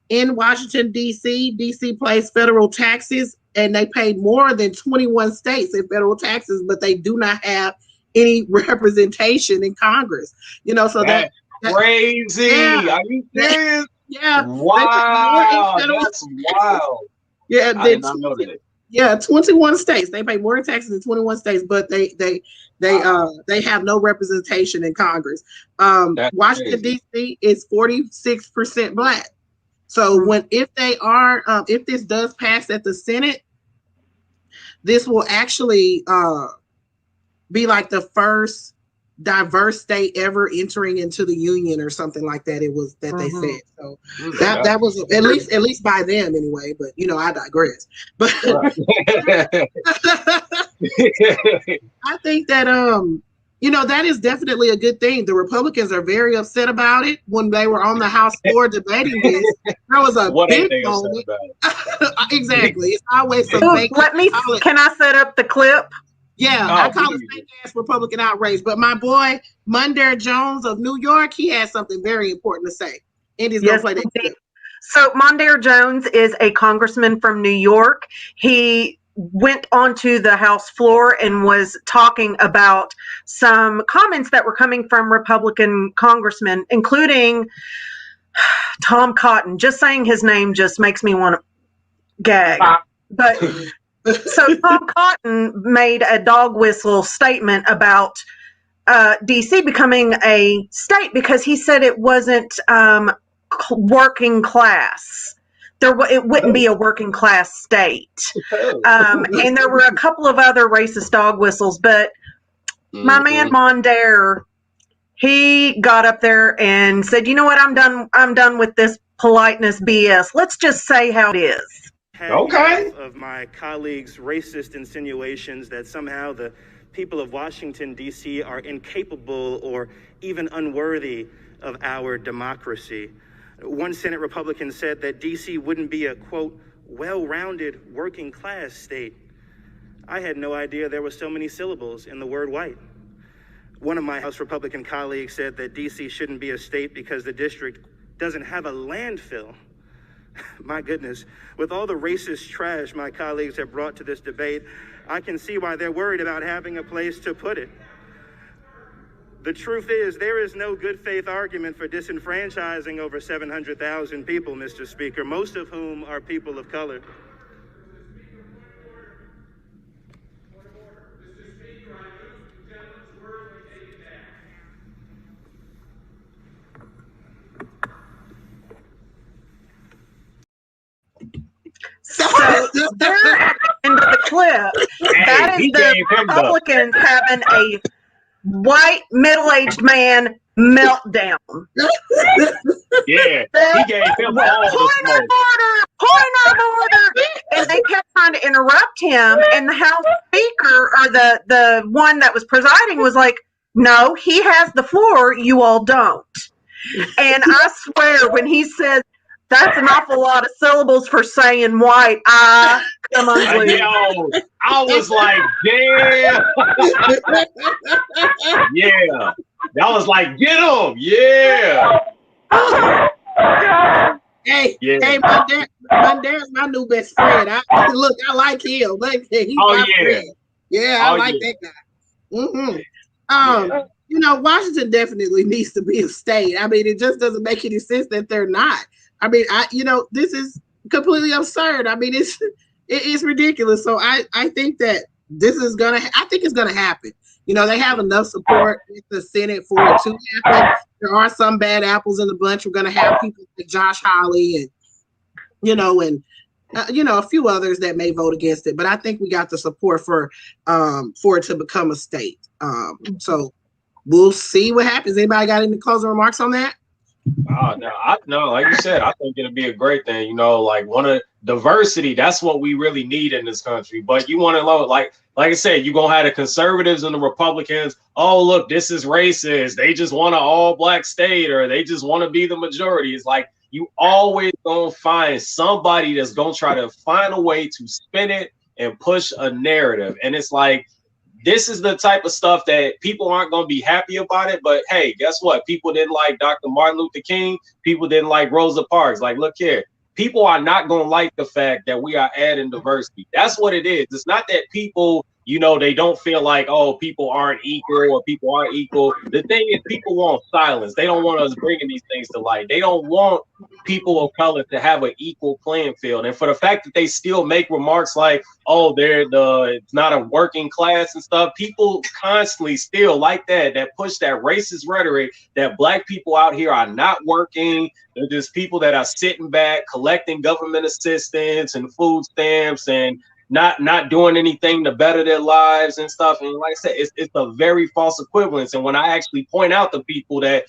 in Washington D.C. DC pays federal taxes, and they pay more than 21 states in federal taxes, but they do not have any representation in Congress. So that's crazy. Yeah, are you serious? Yeah. Wow. That's wild. Yeah. I did not know that. Yeah, 21 states. They pay more taxes in 21 states, but they have no representation in Congress. Washington D.C. is 46% Black. So if this does pass at the Senate, this will actually be like the first diverse state ever entering into the union or something like that. It was that they said. So that was at least by them anyway. But I digress. But I think that that is definitely a good thing. The Republicans are very upset about it. When they were on the House floor debating this, there was a big moment. Exactly. It's always some Can I set up the clip? Yeah, I call it fake ass Republican outrage. But my boy Mondaire Jones of New York, he has something very important to say. And he's gonna play that clip. So Mondaire Jones is a congressman from New York. He went onto the House floor and was talking about some comments that were coming from Republican congressmen, including Tom Cotton. Just saying his name just makes me want to gag. But so Tom Cotton made a dog whistle statement about DC becoming a state because he said it wasn't working class. It wouldn't be a working class state. And there were a couple of other racist dog whistles, but my man Mondare, he got up there and said, "You know what? I'm done with this politeness BS. Let's just say how it is." Okay. Of my colleagues' racist insinuations that somehow the people of Washington, D.C. are incapable or even unworthy of our democracy. One Senate Republican said that D.C. wouldn't be a, quote, well-rounded working class state. I had no idea there were so many syllables in the word white. One of my House Republican colleagues said that D.C. shouldn't be a state because the district doesn't have a landfill. My goodness, with all the racist trash my colleagues have brought to this debate, I can see why they're worried about having a place to put it. The truth is, there is no good faith argument for disenfranchising over 700,000 people, Mr. Speaker, most of whom are people of color. So there at the end of the clip, that is the Republicans having a white middle-aged man meltdown. Yeah, he gave him all the smoke. Point of order, and they kept trying to interrupt him. And the House Speaker, or the one that was presiding, was like, "No, he has the floor. You all don't." And I swear, when he said, "That's an awful lot of syllables for saying white," I come unglued. I was like, damn. Yeah. That was like, get him. Yeah. Hey, Mondare's my new best friend. I like him. He's my friend. Yeah, I like that guy. Mm-hmm. You know, Washington definitely needs to be a state. I mean, it just doesn't make any sense that they're not. I mean, this is completely absurd. I mean, it's ridiculous. So I think that it's gonna happen. You know, they have enough support in the Senate for it to happen. There are some bad apples in the bunch. We're gonna have people like Josh Hawley and a few others that may vote against it. But I think we got the support for it to become a state. So we'll see what happens. Anybody got any closing remarks on that? No, like you said, I think it'll be a great thing. You know, like diversity. That's what we really need in this country. But you want to know, like I said, you're gonna have the conservatives and the Republicans. Oh, look, this is racist. They just want an all-black state, or they just want to be the majority. It's like you always gonna find somebody that's gonna try to find a way to spin it and push a narrative. And it's like, this is the type of stuff that people aren't going to be happy about it. But hey, guess what? People didn't like Dr. Martin Luther King. People didn't like Rosa Parks. Like, look here. People are not going to like the fact that we are adding diversity. That's what it is. It's not that people, they don't feel like, oh, people aren't equal or people aren't equal. The thing is, people want silence. They don't want us bringing these things to light. They don't want people of color to have an equal playing field. And for the fact that they still make remarks like, oh, it's not a working class and stuff, people constantly still like that push that racist rhetoric that black people out here are not working. They're just people that are sitting back, collecting government assistance and food stamps and not doing anything to better their lives and stuff. And like I said, it's a very false equivalence. And when I actually point out to people that,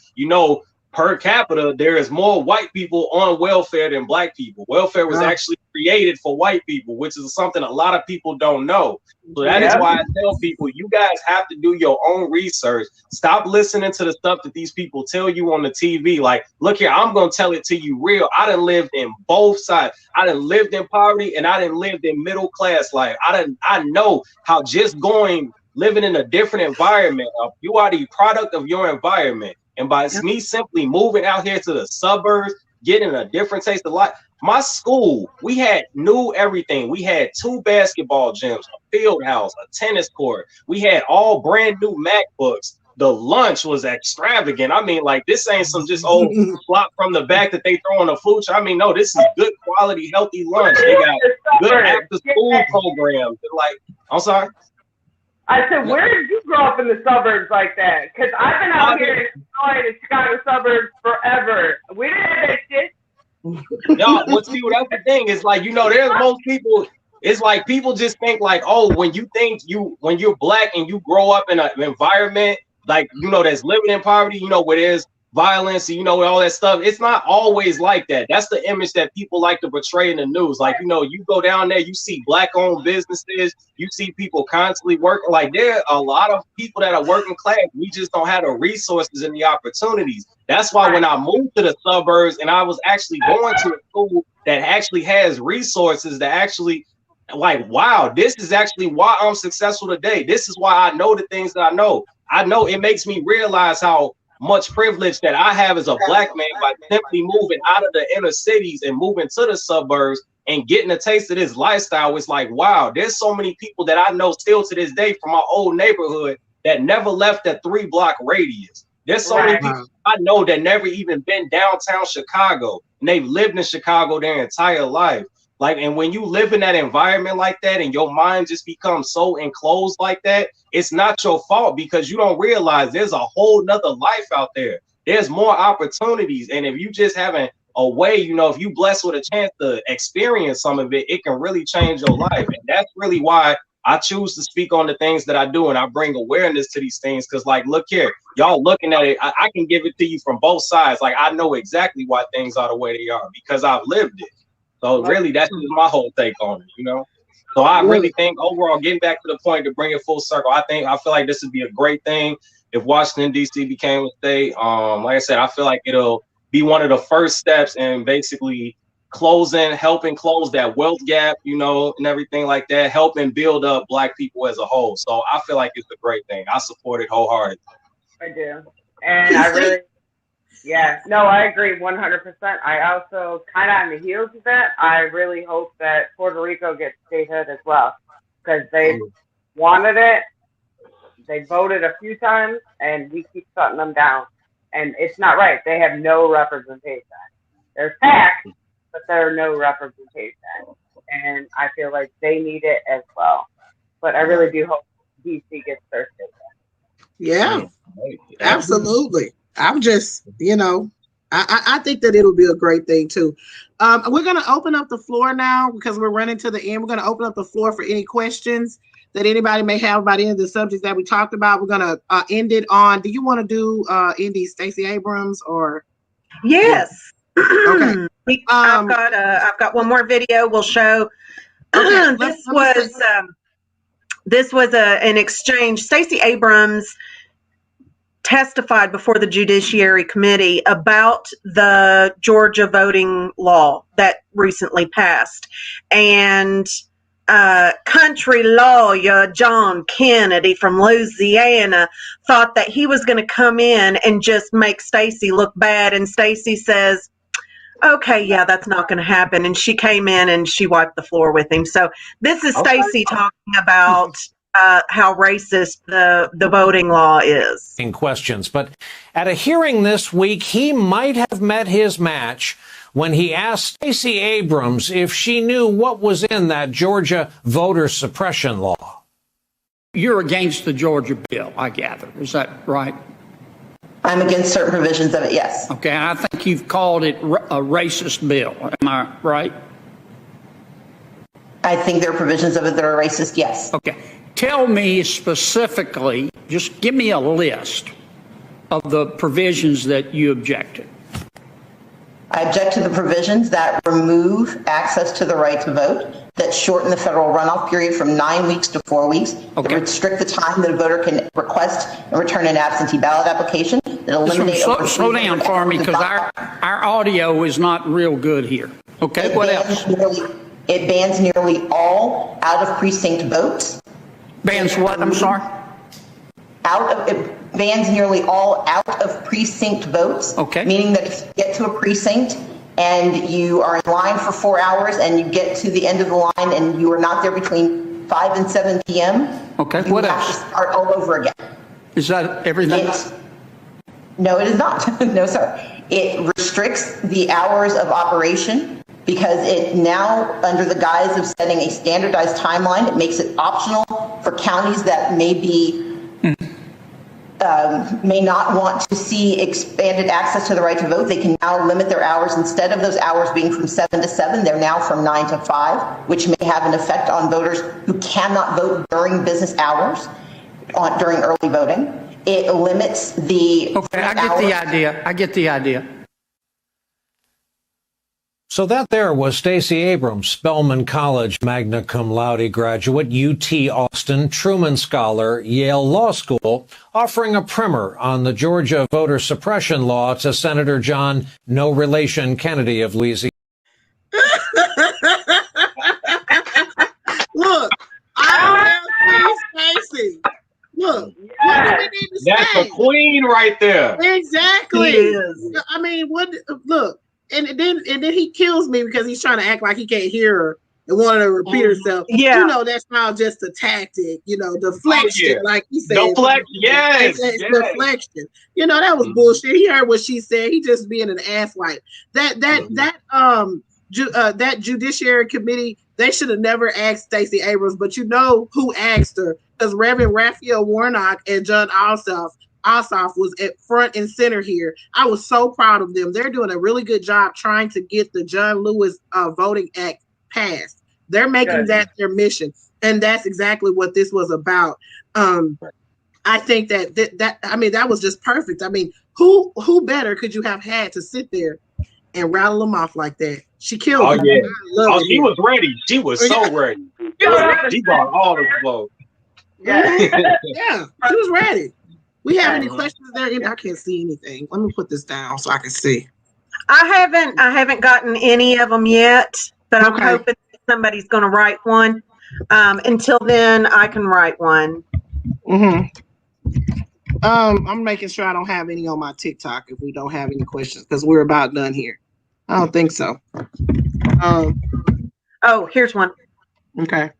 per capita, there is more white people on welfare than black people. Welfare was actually created for white people, which is something a lot of people don't know. So that is why I tell people, you guys have to do your own research. Stop listening to the stuff that these people tell you on the TV. Like, look here, I'm going to tell it to you real. I done lived in both sides. I done lived in poverty and I done lived in middle class life. I know how just living in a different environment, you are the product of your environment. And by me simply moving out here to the suburbs, getting a different taste of life, My school, we knew everything. We had 2 basketball gyms, a field house, a tennis court. We had all brand new MacBooks. The lunch was extravagant. I mean, like, this ain't some just old flop from the back that they throw in a food. I mean, no, this is good quality, healthy lunch. They got good after school programs. Like, I'm sorry. I said, where did you grow up in the suburbs like that? Because I've been out here in Illinois, the Chicago suburbs forever. We didn't have that shit. Y'all, that's the thing. It's like, there's most people. It's like people just think like, oh, when you're black and you grow up in an environment like, that's living in poverty, where there's violence, all that stuff. It's not always like that. That's the image that people like to portray in the news. Like, you go down there, you see black-owned businesses, you see people constantly working. Like, there are a lot of people that are working class. We just don't have the resources and the opportunities. That's why when I moved to the suburbs and I was actually going to a school that actually has resources that actually, like, wow, this is actually why I'm successful today. This is why I know the things that I know. I know it makes me realize how much privilege that I have as a black man by simply moving out of the inner cities and moving to the suburbs and getting a taste of this lifestyle. It's like, wow, there's so many people that I know still to this day from my old neighborhood that never left that 3-block radius. There's so many people I know that never even been downtown Chicago, and they've lived in Chicago their entire life. Like, and when you live in that environment like that and your mind just becomes so enclosed like that, it's not your fault because you don't realize there's a whole nother life out there. There's more opportunities. And if you just having a way, if you blessed with a chance to experience some of it, it can really change your life. And that's really why I choose to speak on the things that I do. And I bring awareness to these things. Cause like, look here, y'all looking at it. I can give it to you from both sides. Like, I know exactly why things are the way they are because I've lived it. So really, that's just my whole take on it, So I really think overall, getting back to the point to bring it full circle, I feel like this would be a great thing if Washington, D.C. became a state. Like I said, I feel like it'll be one of the first steps in basically helping close that wealth gap, and everything like that, helping build up Black people as a whole. So I feel like it's a great thing. I support it wholeheartedly. I do. And I really... Yeah, no, I agree 100%. I also, kind of on the heels of that, I really hope that Puerto Rico gets statehood as well because they wanted it. They voted a few times, and we keep shutting them down. And it's not right. They have no representation. There's facts, but there are no representation. And I feel like they need it as well. But I really do hope DC gets their statehood. Yeah, absolutely. I'm just, I think that it'll be a great thing too. We're going to open up the floor now because we're running to the end. We're going to open up the floor for any questions that anybody may have about any of the subjects that we talked about. We're going to end it on, do you want to do Indy Stacey Abrams or? Yes. Okay. I've got one more video we'll show. Okay, this was an exchange. Stacey Abrams testified before the Judiciary Committee about the Georgia voting law that recently passed. And country lawyer John Kennedy from Louisiana thought that he was going to come in and just make Stacey look bad. And Stacey says, okay, yeah, that's not going to happen. And she came in and she wiped the floor with him. So this is Stacey talking about how racist the voting law is. Questions, but at a hearing this week, he might have met his match when he asked Stacey Abrams if she knew what was in that Georgia voter suppression law. You're against the Georgia bill, I gather. Is that right? I'm against certain provisions of it, yes. Okay, I think you've called it a racist bill. Am I right? I think there are provisions of it that are racist, yes. Okay. Tell me specifically, just give me a list of the provisions that you objected. I object to the provisions that remove access to the right to vote, that shorten the federal runoff period from 9 weeks to 4 weeks, that restrict the time that a voter can request and return an absentee ballot application, that eliminate... Slow down for me, because our audio is not real good here. Okay, what else? It bans nearly all out-of-precinct votes. Bans what? I'm sorry? It bans nearly all out-of-precinct votes. Okay. Meaning that if you get to a precinct and you are in line for 4 hours and you get to the end of the line and you are not there between 5 and 7 p.m., okay, you what have else? to start all over again. Is that everything? No, it is not. No, sir. It restricts the hours of operation because it now, under the guise of setting a standardized timeline, it makes it optional for counties that may not want to see expanded access to the right to vote. They can now limit their hours. Instead of those hours being from 7 to 7, they're now from 9 to 5, which may have an effect on voters who cannot vote during business hours during early voting. It limits the... Okay, I get the idea. I get the idea. So that there was Stacey Abrams, Spelman College magna cum laude graduate, UT Austin, Truman Scholar, Yale Law School, offering a primer on the Georgia voter suppression law to Senator John No Relation Kennedy of Louisiana. Look, I love Stacey. Look, what do we need to say? That's a queen right there. Exactly. I mean, what? Look. And then he kills me because he's trying to act like he can't hear her and wanted to repeat herself. Yeah. You know, that's not just a tactic, deflection, like he said. Deflection, yes. Deflection. That was bullshit. He heard what she said. He just being an asswipe. That Judiciary Committee, they should have never asked Stacey Abrams, but you know who asked her? Because Reverend Raphael Warnock and John Ossoff was at front and center here. I was so proud of them. They're doing a really good job trying to get the John Lewis Voting Act passed. They're making that their mission, and that's exactly what this was about. I think that was just perfect. I mean, who better could you have had to sit there and rattle them off like that? She killed them. Yeah. She was ready. She was so ready. She brought all the flow. Yeah, she was ready. We have any questions there? I can't see anything. Let me put this down so I can see. I haven't gotten any of them yet, but I'm hoping somebody's going to write one. Until then, I can write one. I'm making sure I don't have any on my TikTok if we don't have any questions because we're about done here. I don't think so. Oh, here's one. Okay.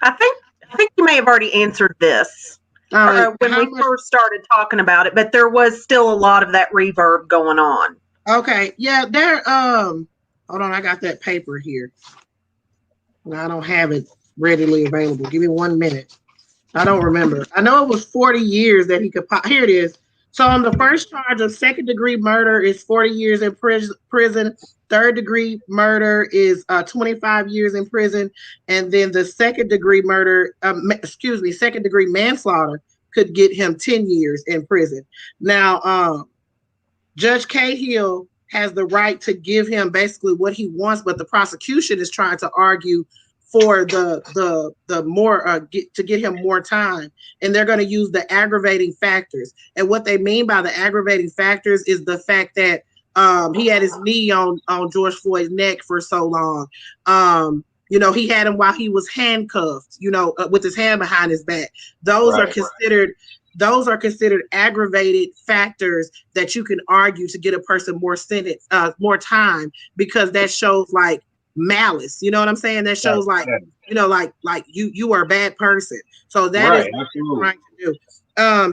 I think you may have already answered this. When we first started talking about it, but there was still a lot of that reverb going on. Okay, yeah, hold on, I got that paper here. I don't have it readily available. Give me 1 minute. I don't remember. I know it was 40 years that he could pop. Here it is. So on the first charge of second-degree murder is 40 years in prison. Third-degree murder is 25 years in prison. And then the second-degree second-degree manslaughter could get him 10 years in prison. Now, Judge Cahill has the right to give him basically what he wants, but the prosecution is trying to argue for the more to get him more time, and they're going to use the aggravating factors. And what they mean by the aggravating factors is the fact that he had his knee on George Floyd's neck for so long. He had him while he was handcuffed, with his hand behind his back. Those are considered aggravated factors that you can argue to get a person more time, because that shows like malice. You know what I'm saying? That shows like you are a bad person. So that is what they're trying to do.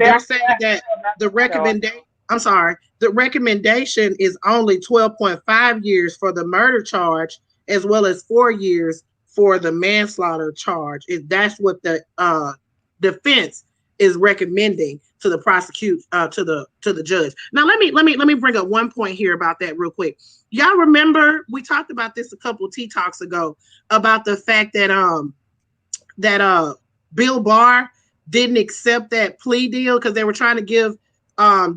They're saying that the recommendation is only 12.5 years for the murder charge, as well as 4 years for the manslaughter charge. That's what the defense is recommending to the to the judge. Now let me bring up one point here about that real quick. Y'all remember we talked about this a couple of Talks ago about the fact that Bill Barr didn't accept that plea deal because they were trying to give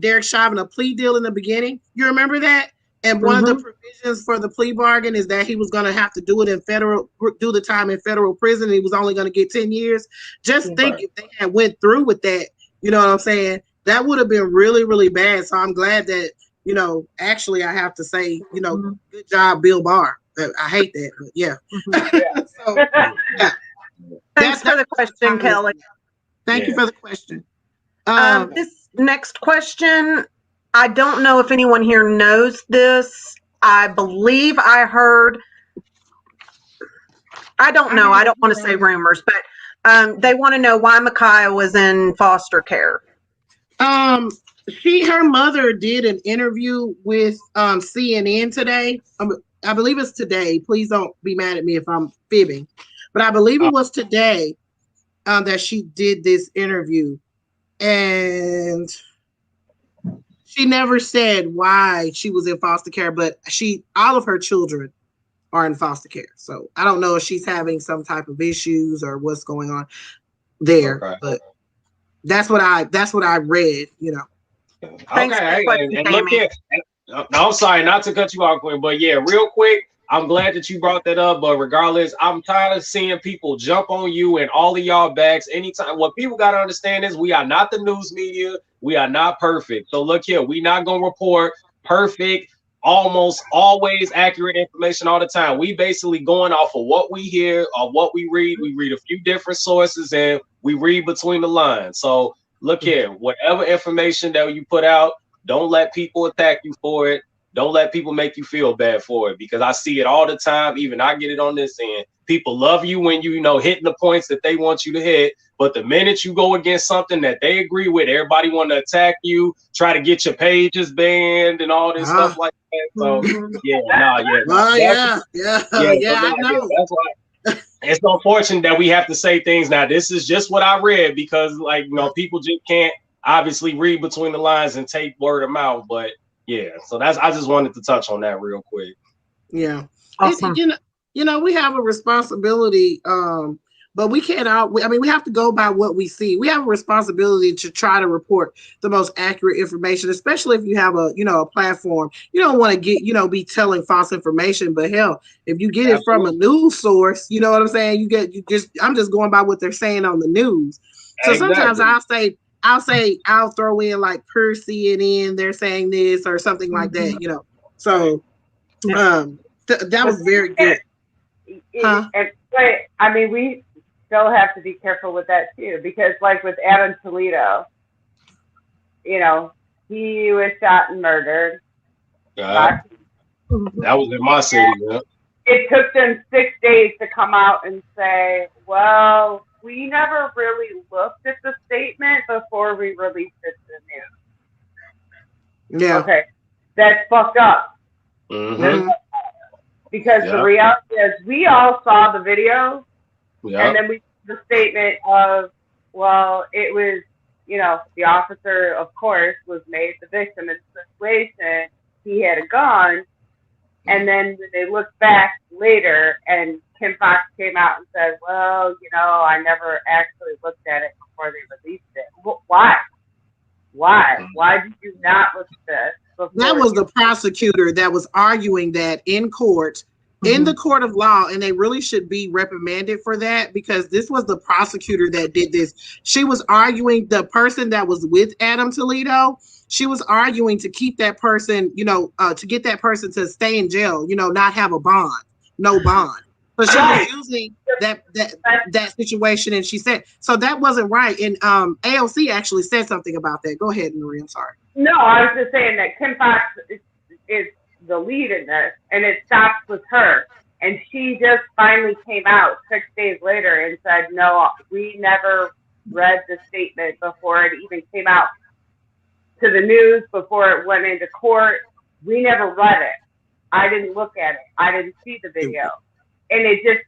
Derek Chauvin a plea deal in the beginning. You remember that? And one of the provisions for the plea bargain is that he was going to have to do the time in federal prison. And he was only going to get 10 years. Just think if they had went through with that, you know what I'm saying? That would have been really, really bad. So I'm glad that, actually I have to say, good job, Bill Barr. I hate that, but yeah. Thanks for the question, Kelly. Thank you for the question. This next question, I don't know if anyone here knows this. I believe I heard, I don't know, I don't want to say rumors, but they want to know why Micaiah was in foster care. Her mother did an interview with CNN today. I believe it's today. Please don't be mad at me if I'm fibbing, but I believe it was today that she did this interview, and she never said why she was in foster care, but all of her children are in foster care. So I don't know if she's having some type of issues or what's going on there, but that's what I read, you know. Okay, and look here. I'm sorry not to cut you off, Quinn, but yeah, real quick, I'm glad that you brought that up. But regardless, I'm tired of seeing people jump on you and all of y'all backs anytime. What people got to understand is we are not the news media. We are not perfect. So look here, we not going to report perfect, almost always accurate information all the time. We basically going off of what we hear or what we read. We read a few different sources and we read between the lines. So look here, whatever information that you put out, don't let people attack you for it. Don't let people make you feel bad for it, because I see it all the time. Even I get it on this end. People love you when you know hitting the points that they want you to hit, but the minute you go against something that they agree with, everybody want to attack you, try to get your pages banned and all this stuff like that. So I know. That's why it's unfortunate that we have to say things now. This is just what I read, because people just can't obviously read between the lines and take word of mouth. But yeah, so I just wanted to touch on that real quick. Yeah. Awesome. We have a responsibility, but we can't we have to go by what we see. We have a responsibility to try to report the most accurate information, especially if you have a platform. You don't want to be telling false information, but hell, if you get it from a news source, you know what I'm saying? I'm just going by what they're saying on the news. So sometimes I'll throw in like per CNN, they're saying this or something like that, So that was very good. But I mean, we still have to be careful with that too, because like with Adam Toledo, he was shot and murdered. That was in my city. Yeah. It took them 6 days to come out and say, well, we never really looked at the statement before we released it to the news. Yeah. Okay. That's fucked up. Mm-hmm. Because the reality is we all saw the video, and then we the statement of, well, it was, the officer, of course, was made the victim in the situation. He had a gun. And then when they looked back later, and Kim Fox came out and said, well, I never actually looked at it before they released it. Why? Why did you not look at this? That was the prosecutor that was arguing that in court, in the court of law, and they really should be reprimanded for that, because this was the prosecutor that did this. She was arguing, the person that was with Adam Toledo, she was arguing to keep that person, to get that person to stay in jail, not have a bond, no bond. But she was using that situation, and she said, so that wasn't right. And AOC actually said something about that. Go ahead, Marie, I'm sorry. No, I was just saying that Kim Fox is the lead in this, and it stops with her. And she just finally came out 6 days later and said, no, we never read the statement before it even came out to the news, before it went into court. We never read it. I didn't look at it. I didn't see the video. And it just,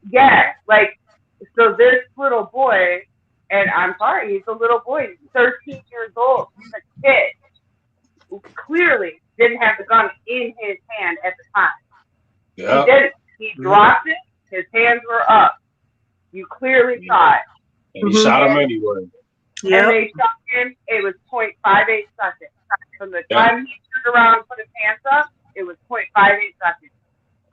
so this little boy, and I'm sorry, he's a little boy, he's 13 years old, he's a kid, who clearly didn't have the gun in his hand at the time. Yep. He didn't. He dropped it, his hands were up. You clearly saw it. And he shot him anyway. Yep. And they shot him, it was 0.58 seconds. From the time he turned around and put his hands up, it was 0.58 seconds.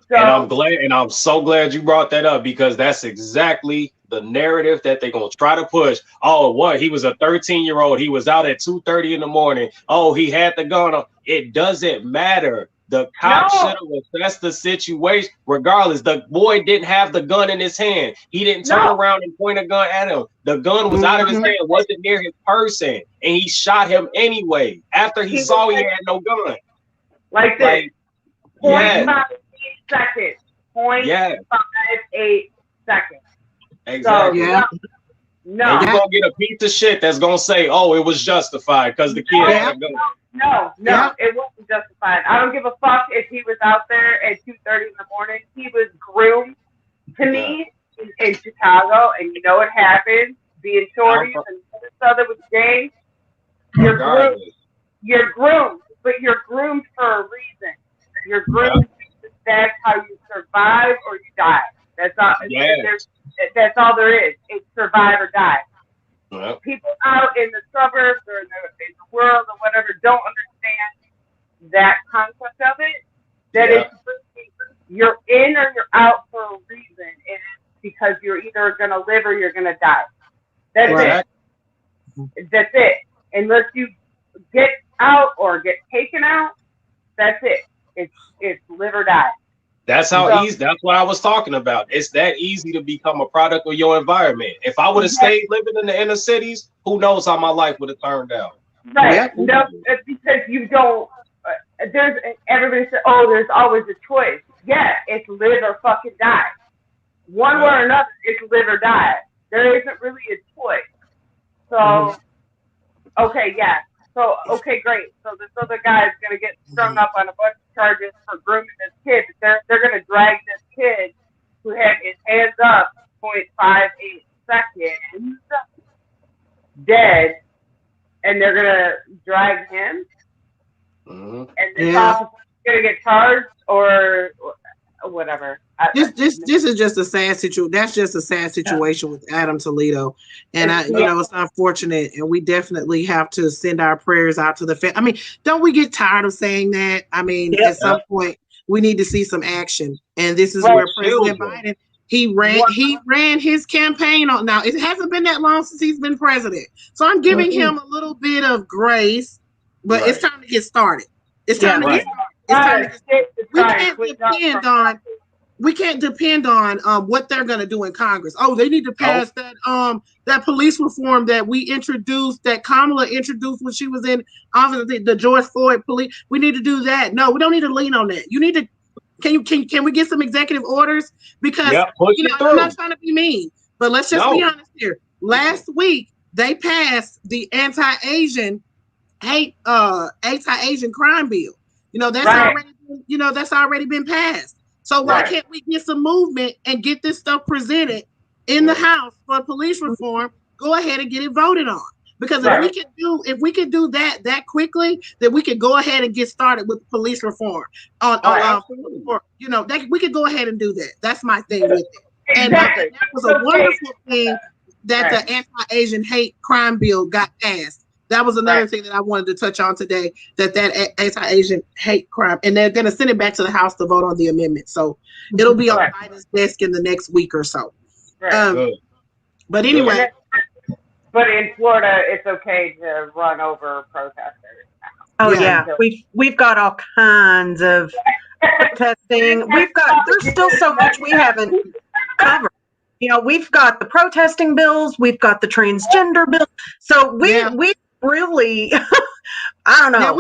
So, and I'm so glad you brought that up, because that's exactly the narrative that they're going to try to push. Oh, what? He was a 13-year-old. He was out at 2:30 in the morning. Oh, he had the gun on. It doesn't matter. The cop should have assessed the situation. Regardless, the boy didn't have the gun in his hand. He didn't turn around and point a gun at him. The gun was out of his hand, wasn't near his person, and he shot him anyway after he saw he had no gun. Like this. Yes. 0.58 seconds. 0.58 seconds. Exactly. So, Yeah. no. And you're going to get a piece of shit that's going to say, oh, it was justified because the kid had to go. No, Yeah. it wasn't justified. I don't give a fuck if he was out there at 2:30 in the morning. He was groomed to me in Chicago, and you know what happened? Being shorties and this other with gangs. You're groomed. You're groomed, but you're groomed for a reason. You're groomed because that's how you survive or you die. That's all. That's all there is. It's survive or die. Yep. People out in the suburbs or in the world or whatever don't understand that concept of it. That it's you're in or you're out for a reason, and it's because you're either gonna live or you're gonna die. That's it. That's it. Unless you get out or get taken out, that's it. It's live or die. That's how easy. That's what I was talking about. It's that easy to become a product of your environment. If I would have stayed living in the inner cities, who knows how my life would have turned out? Right. Yeah. No, it's because you don't. There's everybody says, oh, there's always a choice. Yeah, it's live or fucking die. One way or another, it's live or die. There isn't really a choice. So, okay, yeah. So, okay, great. So this other guy is gonna get strung up on a bunch of charges for grooming this kid. They're gonna drag this kid who had his hands up 0.58 seconds dead, and they're gonna drag him. And this officer is gonna get charged or whatever. This is just a sad situation. That's just a sad situation with Adam Toledo, and it's unfortunate, and we definitely have to send our prayers out to the family. I mean, don't we get tired of saying that? I mean, at some point we need to see some action, and this is where President Biden he ran his campaign on. Now it hasn't been that long since he's been president, so I'm giving him a little bit of grace, but it's time to get started. It's time to get started. We can't depend on what they're going to do in Congress. Oh, they need to pass that police reform that we introduced, that Kamala introduced when she was in office, the George Floyd police. We need to do that. No, we don't need to lean on that. You need to. Can we get some executive orders? Because I'm not trying to be mean, but let's just be honest here. Last week they passed the anti-Asian crime bill. That's already been passed. So why can't we get some movement and get this stuff presented in the House for police reform? Go ahead and get it voted on. Because if we can do that quickly, then we can go ahead and get started with police reform. We could go ahead and do that. That's my thing with it. And that was a wonderful thing that the anti-Asian hate crime bill got passed. That was another thing that I wanted to touch on today, that anti-Asian hate crime, and they're going to send it back to the House to vote on the amendment. So it'll be on Biden's desk in the next week or so. But anyway. But in Florida, it's okay to run over protesters now. Oh yeah, we've got all kinds of protesting. There's still so much we haven't covered. We've got the protesting bills, we've got the transgender bill. So we really, I don't know. Yeah,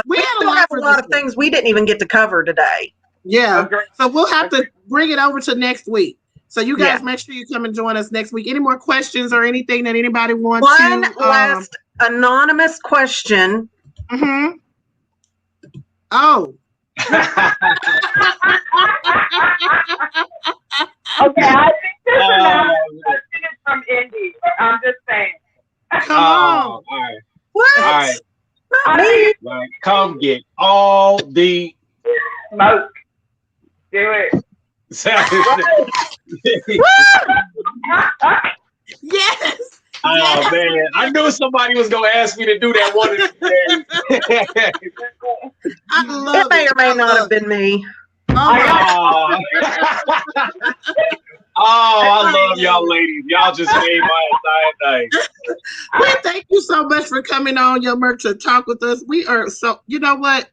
we still have a lot of things we didn't even get to cover today. Yeah, so we'll have to bring it over to next week. So you guys make sure you come and join us next week. Any more questions or anything that anybody wants One last anonymous question. Mm-hmm. Oh. Okay, I think this anonymous question is from Indy. I'm just saying. Come on. What? All right. Come get all the smoke. Do it. Yes. Oh man, I knew somebody was gonna ask me to do that one of these days. It may or may not have been me. I love y'all ladies. Y'all just made my entire night. Well, thank you so much for coming on Young Merc to talk with us. We are so, you know what?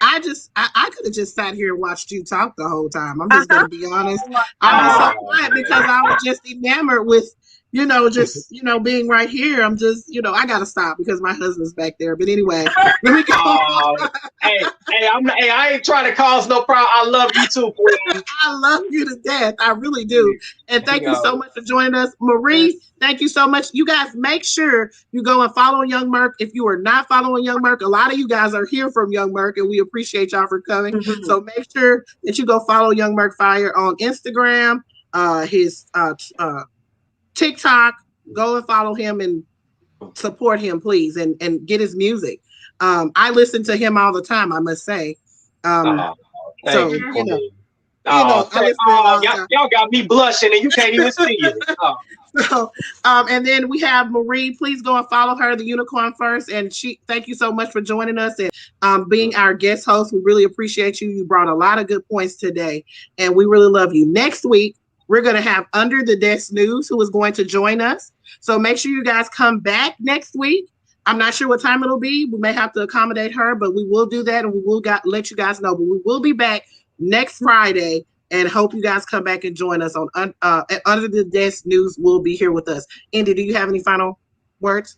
I could have just sat here and watched you talk the whole time. I'm just going to be honest. I was so quiet because I was just enamored with you know, just, you know, being right here, I'm just, you know, I gotta stop because my husband's back there. But anyway, let me go. I ain't trying to cause no problem. I love you too, Queen. I love you to death. I really do. And thank you so much for joining us. Marie, thank you so much. You guys make sure you go and follow Young Merc. If you are not following Young Merc, a lot of you guys are here from Young Merc, and we appreciate y'all for coming. Mm-hmm. So make sure that you go follow YoungMercFire on Instagram, his TikTok. Go and follow him and support him, please, and get his music. I listen to him all the time, I must say. Thank you, Queen. Y'all got me blushing and you can't even see it. So, and then we have Marie. Please go and follow her, the Unicorn First. And thank you so much for joining us and being our guest host. We really appreciate you. You brought a lot of good points today, and we really love you. Next week, we're going to have Under the Desk News, who is going to join us. So make sure you guys come back next week. I'm not sure what time it'll be. We may have to accommodate her, but we will do that, and we will let you guys know. But we will be back next Friday, and hope you guys come back and join us on Under the Desk News. Will be here with us. Indy, do you have any final words?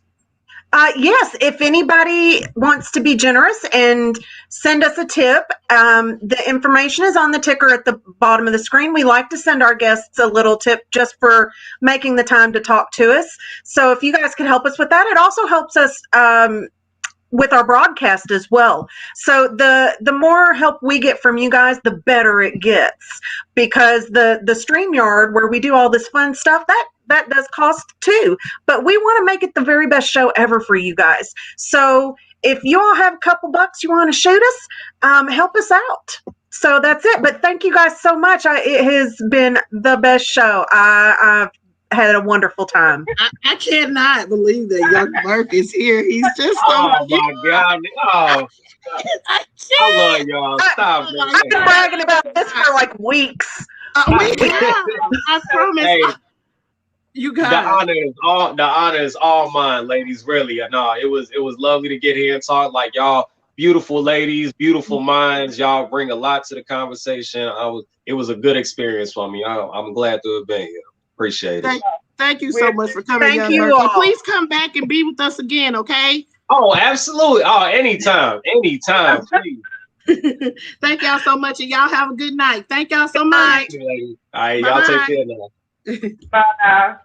Yes, if anybody wants to be generous and send us a tip, the information is on the ticker at the bottom of the screen. We like to send our guests a little tip just for making the time to talk to us. So if you guys could help us with that, it also helps us with our broadcast as well. So the more help we get from you guys, the better it gets, because the StreamYard where we do all this fun stuff, that does cost too, but we want to make it the very best show ever for you guys. So if you all have a couple bucks you want to shoot us, help us out. So that's it. But thank you guys so much. It has been the best show. I've had a wonderful time. I cannot believe that Young Merc is here. He's just so my God. Oh, I love y'all. Stop it. I've been bragging about this for like weeks. I promise. Hey, you guys. The honor is all mine, ladies. Really. No, it was lovely to get here and talk. Like, y'all beautiful ladies, beautiful minds. Y'all bring a lot to the conversation. It was a good experience for me. I'm glad to have been here. Appreciate it. Thank you so much for coming. Thank you all. Please come back and be with us again, okay? Oh, absolutely. Oh, anytime, please. Thank y'all so much, and y'all have a good night. Thank y'all so much. All right, y'all take care now. Bye.